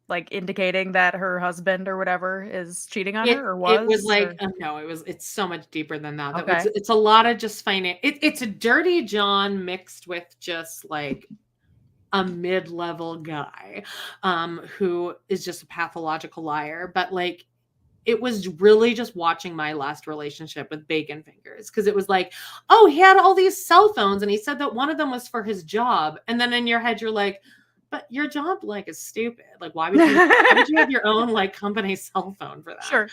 like indicating that her husband or whatever is cheating on her or was. It was like, or... no, it's so much deeper than that. Okay. It's a lot of just it's a dirty John mixed with just like a mid-level guy who is just a pathological liar. But like, it was really just watching my last relationship with bacon fingers, because it was like, oh, he had all these cell phones and he said that one of them was for his job. And then in your head, you're like, but your job like is stupid. Like, why would you have your own like company cell phone for that? Sure.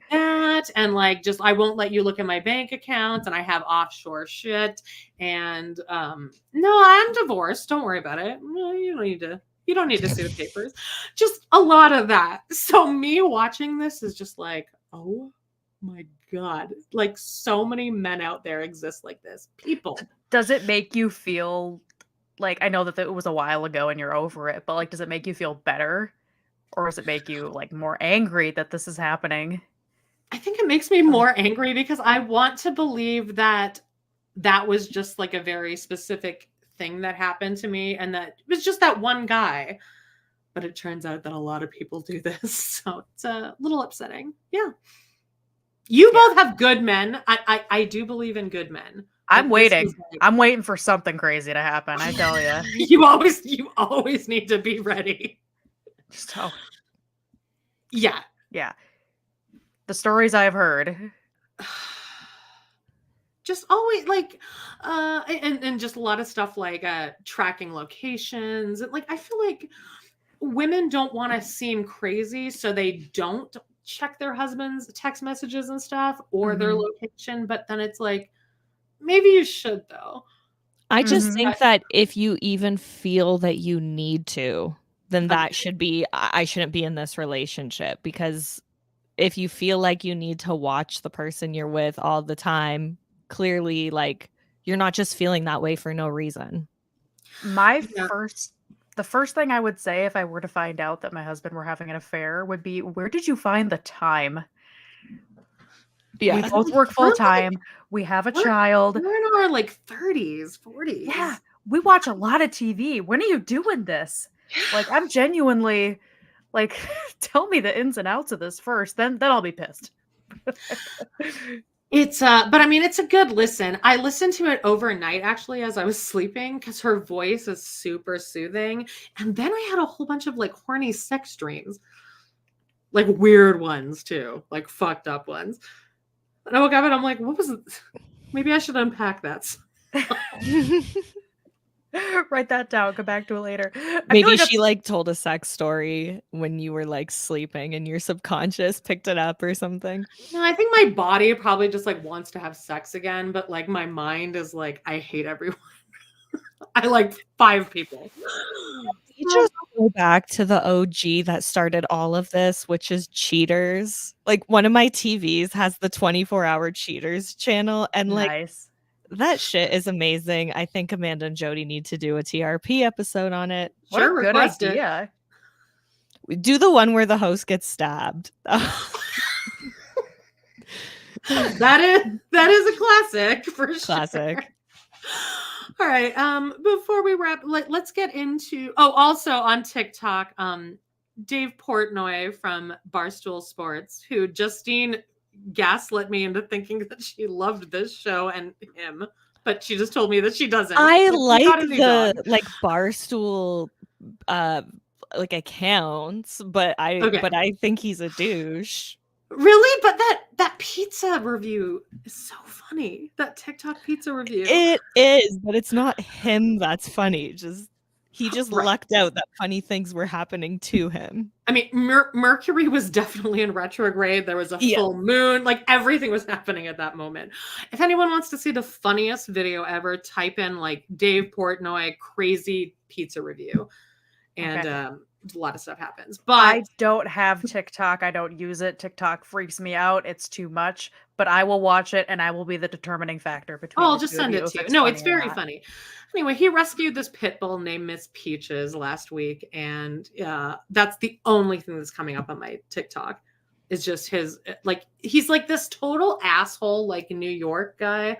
That and like, just I won't let you look at my bank accounts and I have offshore shit. And no, I'm divorced. Don't worry about it. No, you don't need to see the papers. Just a lot of that. So me watching this is just like, oh my God. Like, so many men out there exist like this. People. Does it make you feel like, I know that it was a while ago and you're over it, but like, does it make you feel better? Or does it make you like more angry that this is happening? I think it makes me more angry because I want to believe that that was just like a very specific thing that happened to me and that it was just that one guy. But it turns out that a lot of people do this. So it's a little upsetting. Yeah. You both have good men. I do believe in good men. I'm waiting. Like, I'm waiting for something crazy to happen. I tell you. You always need to be ready. So, yeah. The stories I've heard. Just always like, and just a lot of stuff like tracking locations. And like, I feel like women don't want to seem crazy, so they don't check their husband's text messages and stuff or their location. But then it's like, maybe you should though. I just think that if you even feel that you need to, then that should be, I shouldn't be in this relationship, because if you feel like you need to watch the person you're with all the time, clearly like you're not just feeling that way for no reason. The first thing I would say if I were to find out that my husband were having an affair would be, where did you find the time? We both work full time. We have a child. We're in our like 30s, 40s. Yeah, we watch a lot of TV. When are you doing this? Like, I'm genuinely like, tell me the ins and outs of this first, then I'll be pissed. It's but I mean, it's a good listen. I listened to it overnight actually as I was sleeping because her voice is super soothing. And then I had a whole bunch of like horny sex dreams, like weird ones too, like fucked up ones. And I woke up and I'm like, what was it? Maybe I should unpack that. Write that down. Come back to it later. Maybe she like told a sex story when you were like sleeping and your subconscious picked it up or something. No, I think my body probably just like wants to have sex again, but like my mind is like, I hate everyone. I like 5 people. You just go back to the OG that started all of this, which is Cheaters. Like one of my TVs has the 24-hour Cheaters channel, and like nice. That shit is amazing. I think Amanda and Jody need to do a TRP episode on it. What a good idea. Do the one where the host gets stabbed. That is a classic for Classic. sure. All right. Before we wrap, let's get into also on TikTok, Dave Portnoy from Barstool Sports, who Justine gaslit me into thinking that she loved this show and him, but she just told me that she doesn't. I like the like Barstool like accounts, but I think he's a douche. Really? But that pizza review is so funny. That TikTok pizza review. It is, but it's not him that's funny. He just lucked out that funny things were happening to him. I mean, Mercury was definitely in retrograde. There was a full moon. Like everything was happening at that moment. If anyone wants to see the funniest video ever, type in like Dave Portnoy crazy pizza review. And a lot of stuff happens. But I don't have TikTok. I don't use it. TikTok freaks me out. It's too much. But I will watch it, and I will be the determining factor between. I'll just send it to you. No, it's very funny. Anyway, he rescued this pit bull named Miss Peaches last week, and that's the only thing that's coming up on my TikTok. Is just his like he's like this total asshole, like New York guy.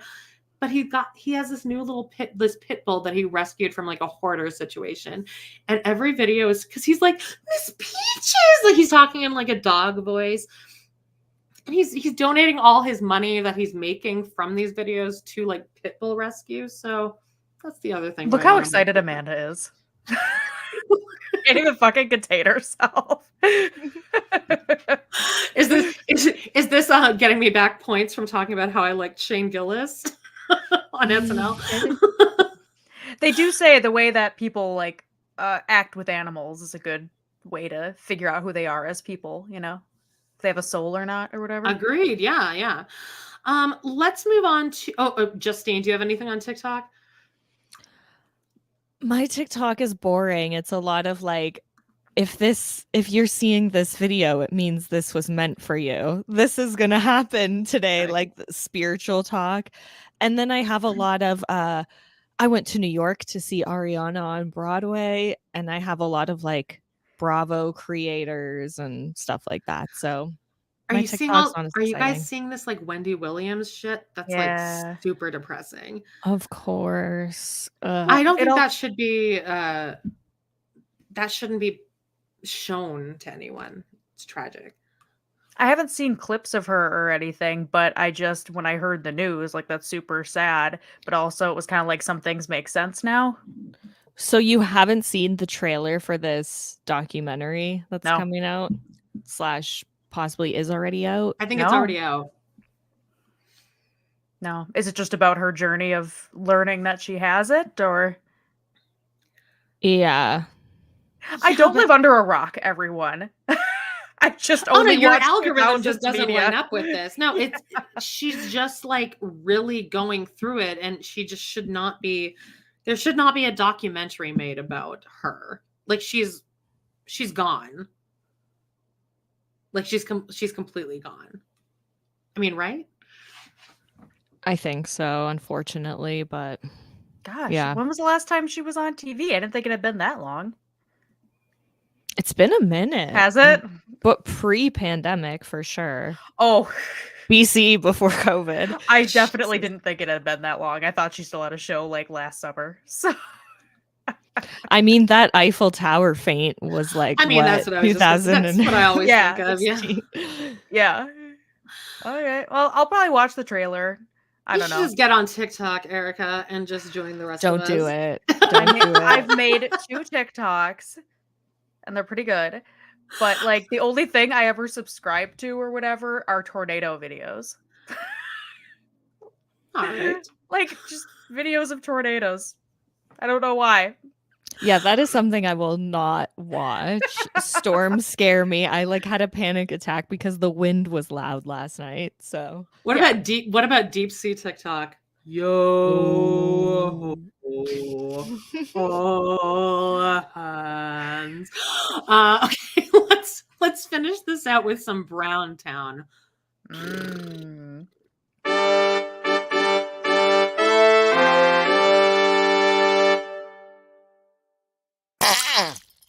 But he has this new little pit bull that he rescued from like a hoarder situation. And every video is because he's like, Miss Peaches, like he's talking in like a dog voice. And he's donating all his money that he's making from these videos to like pit bull rescue. So that's the other thing. Look how excited Amanda is. Can't even fucking contain herself. Is this getting me back points from talking about how I liked Shane Gillis on SNL? They do say the way that people like act with animals is a good way to figure out who they are as people, you know, if they have a soul or not or whatever. Agreed. Yeah. Let's move on to Justine, do you have anything on TikTok? My TikTok is boring. It's a lot of like, if you're seeing this video, it means this was meant for you. This is gonna happen today, Right. like spiritual talk. And then I have a lot of I went to New York to see Ariana on Broadway, and I have a lot of like Bravo creators and stuff like that. So Are my you seeing TikTok's not as are you guys exciting. seeing this like Wendy Williams shit? That's Yeah. like super depressing. Of course. I don't think It'll- that should be that shouldn't be shown to anyone. It's tragic. I haven't seen clips of her or anything, but when I heard the news, like that's super sad, but also it was kind of like some things make sense now. So you haven't seen the trailer for this documentary that's No. coming out / possibly is already out? I think it's No. already out. No. Is it just about her journey of learning that she has it, or? Yeah. I don't live under a rock, everyone. I just Oh no, only your watch algorithm just 2000s doesn't media. line up with this. No, it's she's just like really going through it, and she just should not be. There should not be a documentary made about her. Like she's gone. Like she's completely gone. I mean, right? I think so, unfortunately, but Gosh, Yeah. when was the last time she was on TV? I didn't think it had been that long. it's been a minute. Has it? But pre-pandemic for sure. Oh, BC before COVID. I definitely didn't think it had been that long. I thought she still had a show like last summer. So I mean, that Eiffel Tower faint was like, I mean, that's what I was just. That's what I always Yeah, think of. Yeah. yeah. Okay. Well, I'll probably watch the trailer. I You don't should know. just get on TikTok, Erica, and just join the rest of Don't us. do it. Don't do it. I've made 2 TikToks, and they're pretty good. But like the only thing I ever subscribe to or whatever are tornado videos. All right. Like just videos of tornadoes. I don't know why. Yeah, that is something I will not watch. Storms scare me. I like had a panic attack because the wind was loud last night. So What Yeah. about deep sea TikTok? Yo. All hands. Okay, let's finish this out with some Brown Town. Mm.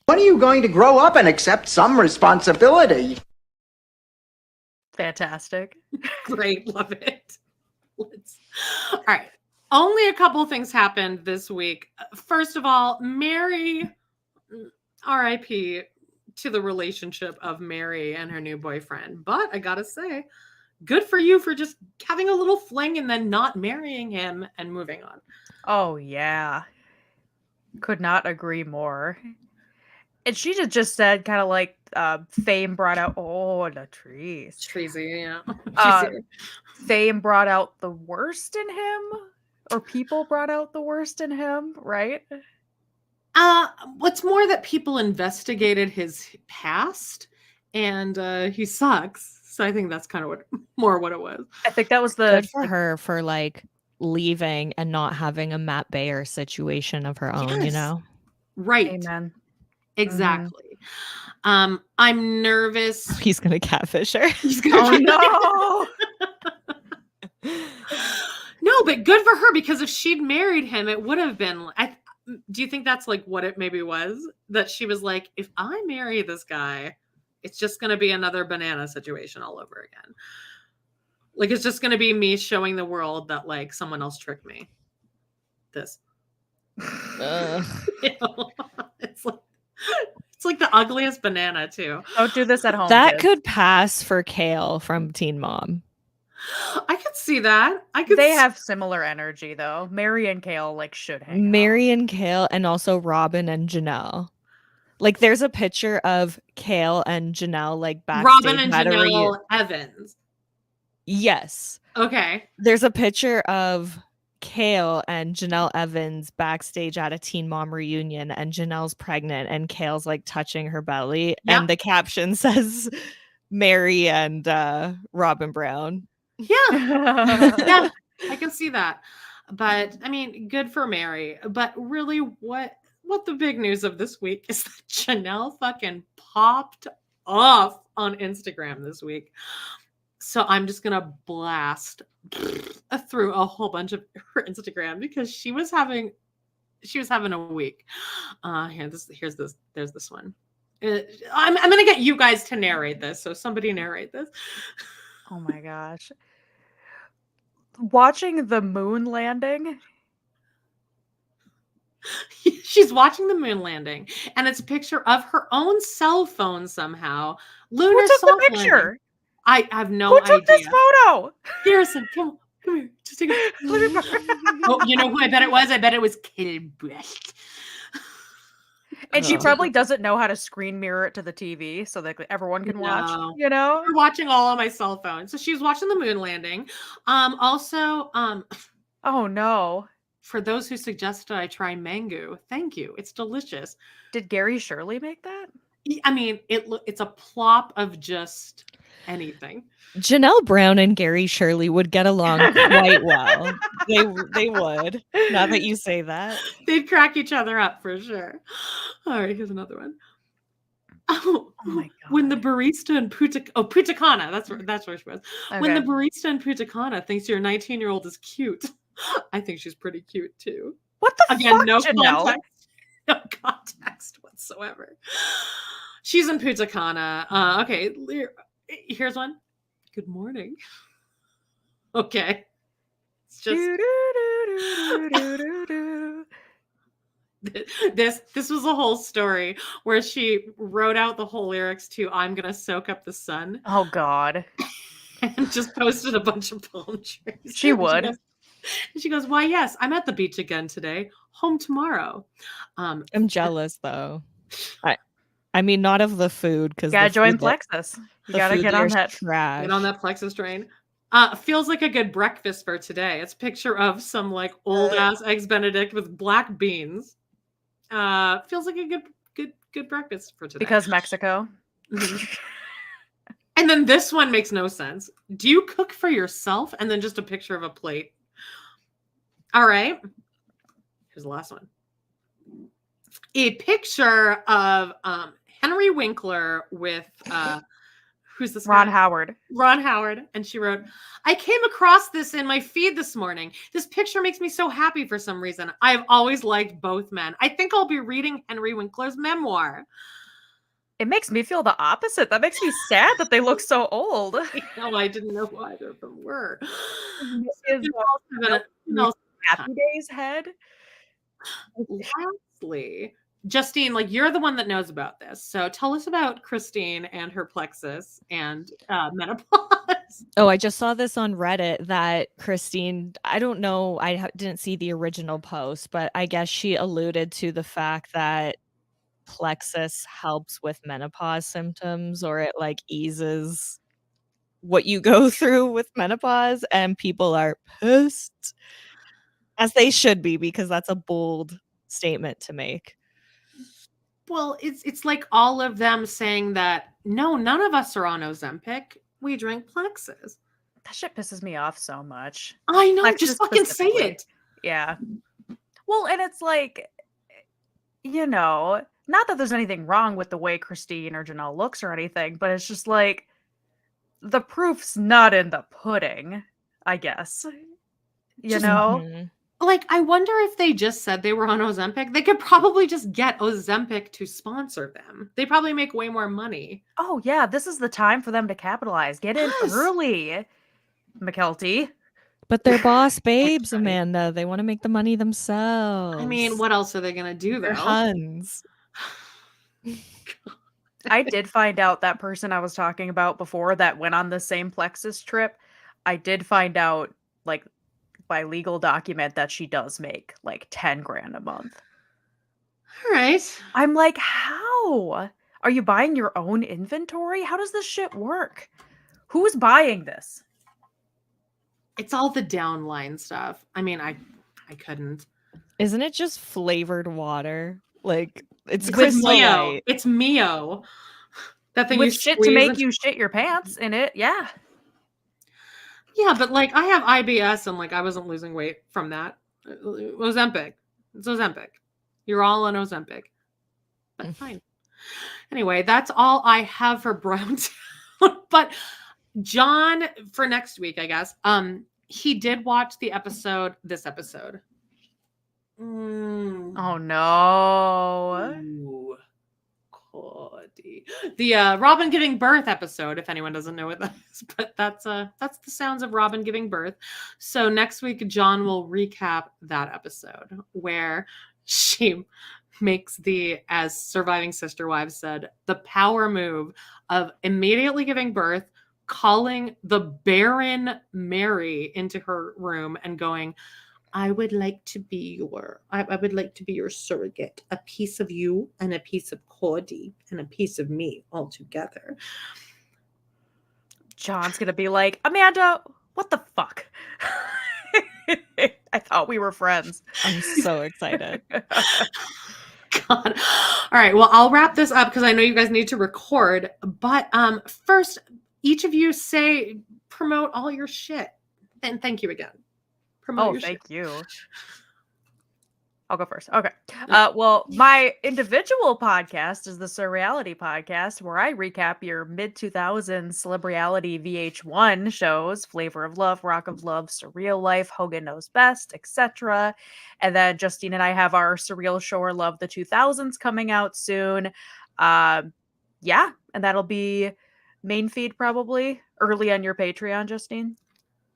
When are you going to grow up and accept some responsibility? Fantastic. Great, love it. All right. Only a couple things happened this week. First of all, Mary, RIP to the relationship of Mary and her new boyfriend. But I gotta say, good for you for just having a little fling and then not marrying him and moving on. Oh yeah. Could not agree more. And she just said kind of like Fame brought out Latrice. Treasy, yeah. Fame brought out the worst in him, or people brought out the worst in him, right? What's more that people investigated his past and he sucks. So I think that's kind of what it was. I think that was the good for her for like leaving and not having a Matt Bayer situation of her own, you Yes. know? Right. Amen. Exactly. I'm nervous. He's gonna catfish her. He's gonna No, but good for her, because if she'd married him, it would have been. Do you think that's like what it maybe was? That she was like, if I marry this guy, it's just going to be another banana situation all over again. Like, it's just going to be me showing the world that like someone else tricked me. This. You know? It's like the ugliest banana too. Don't do this at home. That kids. could pass for Kale from Teen Mom. I could see that. They have similar energy though. Mary and Kale like should hang out. Mary and Kale, and also Robin and Janelle. Like there's a picture of Kale and Janelle like backstage. Robin and Janelle Evans. Yes. Okay. There's a picture of Kale and Janelle Evans backstage at a Teen Mom reunion, and Janelle's pregnant and Kale's like touching her belly. Yep. And the caption says Mary and Robin Brown. Yeah. Yeah, I can see that. But I mean, good for Mary. But really, what the big news of this week is that Janelle fucking popped off on Instagram this week. So I'm just gonna blast through a whole bunch of her Instagram, because she was having a week. There's this one. I'm gonna get you guys to narrate this. So somebody narrate this. Oh my gosh. Watching the moon landing. She's watching the moon landing, and it's a picture of her own cell phone somehow. Lunar Who took the soft picture? landing. I have no Who took idea. this photo? Garrison, come here. Just take a Oh, you know who I bet it was? I bet it was Kilbrecht. And she probably doesn't know how to screen mirror it to the TV so that everyone can watch, No. you know? We're watching all on my cell phone. So she was watching the moon landing. Also, Oh no. for those who suggested I try mango, thank you. It's delicious. Did Gary Shirley make that? I mean, it's a plop of just anything. Janelle Brown and Gary Shirley would get along quite well. They would. Now that you say that. They'd crack each other up for sure. All right, here's another one. Oh my God. When the barista in Punta Cana, that's where she was. When the Okay. barista in Punta Cana thinks your 19-year-old is cute, I think she's pretty cute too. What the Again, fuck, no Janelle? context. No context whatsoever. She's in Punta Cana. Okay, here's one. Good morning. Okay. It's just this was a whole story where she wrote out the whole lyrics to "I'm Gonna Soak Up the Sun" Oh God. and just posted a bunch of palm trees. She would. She goes, "Why, yes, I'm at the beach again today. Home tomorrow." I'm jealous though. I mean, not of the food because Gotta join Plexus. You gotta get on that. trash. Get on that Plexus train. Feels like a good breakfast for today. It's a picture of some like old ass eggs Benedict with black beans. Feels like a good breakfast for today. Because Mexico. Mhm. And then this one makes no sense. Do you cook for yourself? And then just a picture of a plate. All right. Here's the last one. A picture of Henry Winkler with who's this Ron guy? Howard. Ron Howard. And she wrote, I came across this in my feed this morning. This picture makes me so happy for some reason. I have always liked both men. I think I'll be reading Henry Winkler's memoir. It makes me feel the opposite. That makes me sad that they look so old. No, I didn't know who either of them were. Happy Days head. Lastly, Justine, like you're the one that knows about this. So tell us about Christine and her plexus and menopause. Oh, I just saw this on Reddit that Christine, I don't know, didn't see the original post, but I guess she alluded to the fact that plexus helps with menopause symptoms, or it like eases what you go through with menopause, and people are pissed, as they should be, because that's a bold statement to make. Well, it's like all of them saying that no, none of us are on Ozempic. We drink plexus. That shit pisses me off so much. I know, Plexus just fucking say specifically. it. Yeah. Well, and it's like, you know, not that there's anything wrong with the way Christine or Janelle looks or anything, but it's just like the proof's not in the pudding, I guess. You know? Like, I wonder if they just said they were on Ozempic. They could probably just get Ozempic to sponsor them. They probably make way more money. Oh, yeah, this is the time for them to capitalize. Get in early, McKelty. But they're boss babes, Amanda. They want to make the money themselves. I mean, what else are they going to do, They're though? Huns. I did find out that person I was talking about before that went on the same plexus trip. I did find out, like, by legal document that she does make like 10 grand a month. All right. I'm like, how? Are you buying your own inventory? How does this shit work? Who's buying this? It's all the downline stuff. I mean, I couldn't. Isn't it just flavored water? Like it's Mio. It's Mio. That thing with you shit to make you shit your pants in it. Yeah. Yeah, but like I have IBS and like I wasn't losing weight from that. Ozempic. It's Ozempic. You're all on Ozempic. But fine. Anyway, that's all I have for Browntown. But John, for next week, I guess, he did watch this episode. Oh no. Ooh. Cody. The Robin giving birth episode, if anyone doesn't know what that is, but that's the sounds of Robin giving birth. So next week, John will recap that episode where she makes as Surviving Sister Wives said, the power move of immediately giving birth, calling the Baron Mary into her room and going, I would like to be your surrogate, a piece of you and a piece of Cody and a piece of me all together. John's gonna be like, Amanda, what the fuck? I thought we were friends. I'm so excited. God. All right. Well, I'll wrap this up because I know you guys need to record. But first, each of you promote all your shit. And thank you again. Thank you. I'll go first. Okay. Well, my individual podcast is the Surreality Podcast, where I recap your mid-2000s celebrity VH1 shows, Flavor of Love, Rock of Love, Surreal Life, Hogan Knows Best, etc. And then Justine and I have our Surreal Shore Love the 2000s coming out soon. Yeah, and that'll be main feed probably early on your Patreon, Justine.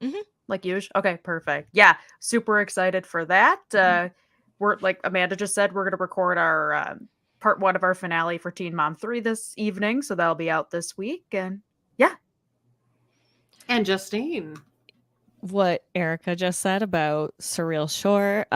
Mm-hmm. Like usual. Okay, perfect. Yeah, super excited for that. We're like Amanda just said, we're gonna record our part 1 of our finale for Teen Mom 3 this evening, so that'll be out this week. And yeah, And Justine. What Erica just said about Surreal Shore.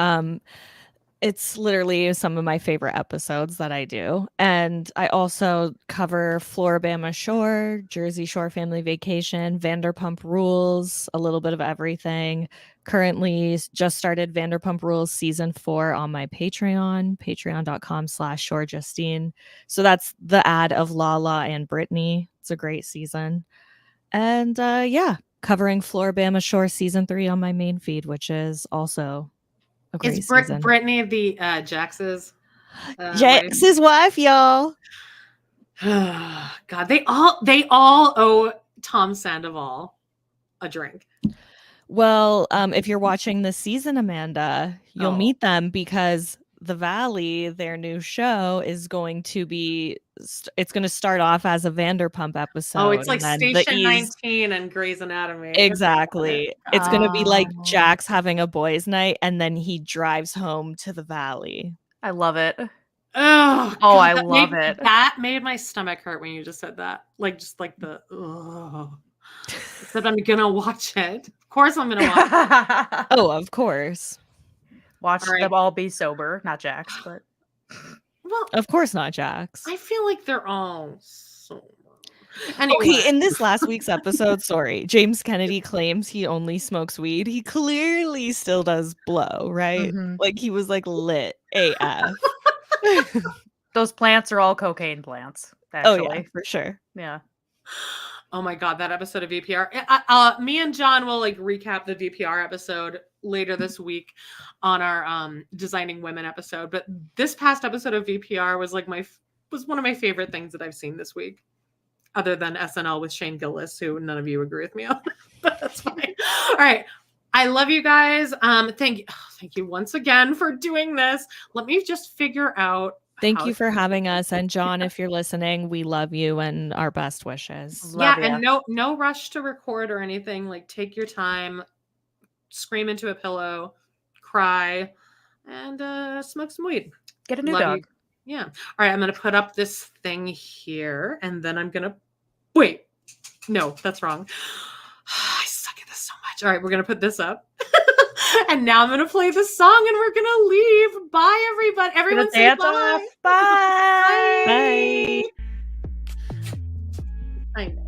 It's literally some of my favorite episodes that I do. And I also cover Floribama Shore, Jersey Shore Family Vacation, Vanderpump Rules, a little bit of everything. Currently just started Vanderpump Rules season 4 on my Patreon, patreon.com/ShoreJustine. So that's the ad of Lala and Brittany. It's a great season. And yeah, covering Floribama Shore season 3 on my main feed, which is also a great Is season. Brittany the Jax's Jax's wife, y'all. God, they all owe Tom Sandoval a drink. Well, if you're watching this season, Amanda, you'll Oh. meet them because The Valley, their new show, is going to be. It's going to start off as a Vanderpump episode. Oh, it's like and then the Station Ease- 19 and Grey's Anatomy. Exactly. It's going to be like Oh. Jax having a boys' night, and then he drives home to the Valley. I love it. Oh, Oh, God, I that love made- it. That made my stomach hurt when you just said that. Like, just like the, I said I'm gonna watch it. Of course I'm gonna watch it. Oh, of course. Watch All right. them all be sober, not Jax, but Well, Of course not Jax. I feel like they're all so... Anyway. Okay, in this last week's episode, sorry, James Kennedy claims he only smokes weed. He clearly still does blow, right? Mhm. Like he was like lit AF. those plants are all cocaine plants, Oh actually. yeah, for sure. Yeah. Oh my God, that episode of VPR. Me and John will like recap the VPR episode later this week on our Designing Women episode. But this past episode of VPR was like was one of my favorite things that I've seen this week, other than SNL with Shane Gillis, who none of you agree with me on, but that's fine. All right. I love you guys. Thank you once again for doing this. Let me just figure out. Thank you for having us. And John, if you're listening, we love you and our best wishes. Love yeah, ya. and no rush to record or anything. Like, take your time, scream into a pillow, cry, and smoke some weed. Get a new Love dog. you. Yeah. All right, I'm gonna put up this thing here, and then I'm gonna wait. No, that's wrong. I suck at this so much. All right, we're gonna put this up. And now I'm gonna play the song and we're gonna leave. Bye, everybody. Everyone Gonna say dance bye. off. Bye. Bye. I know.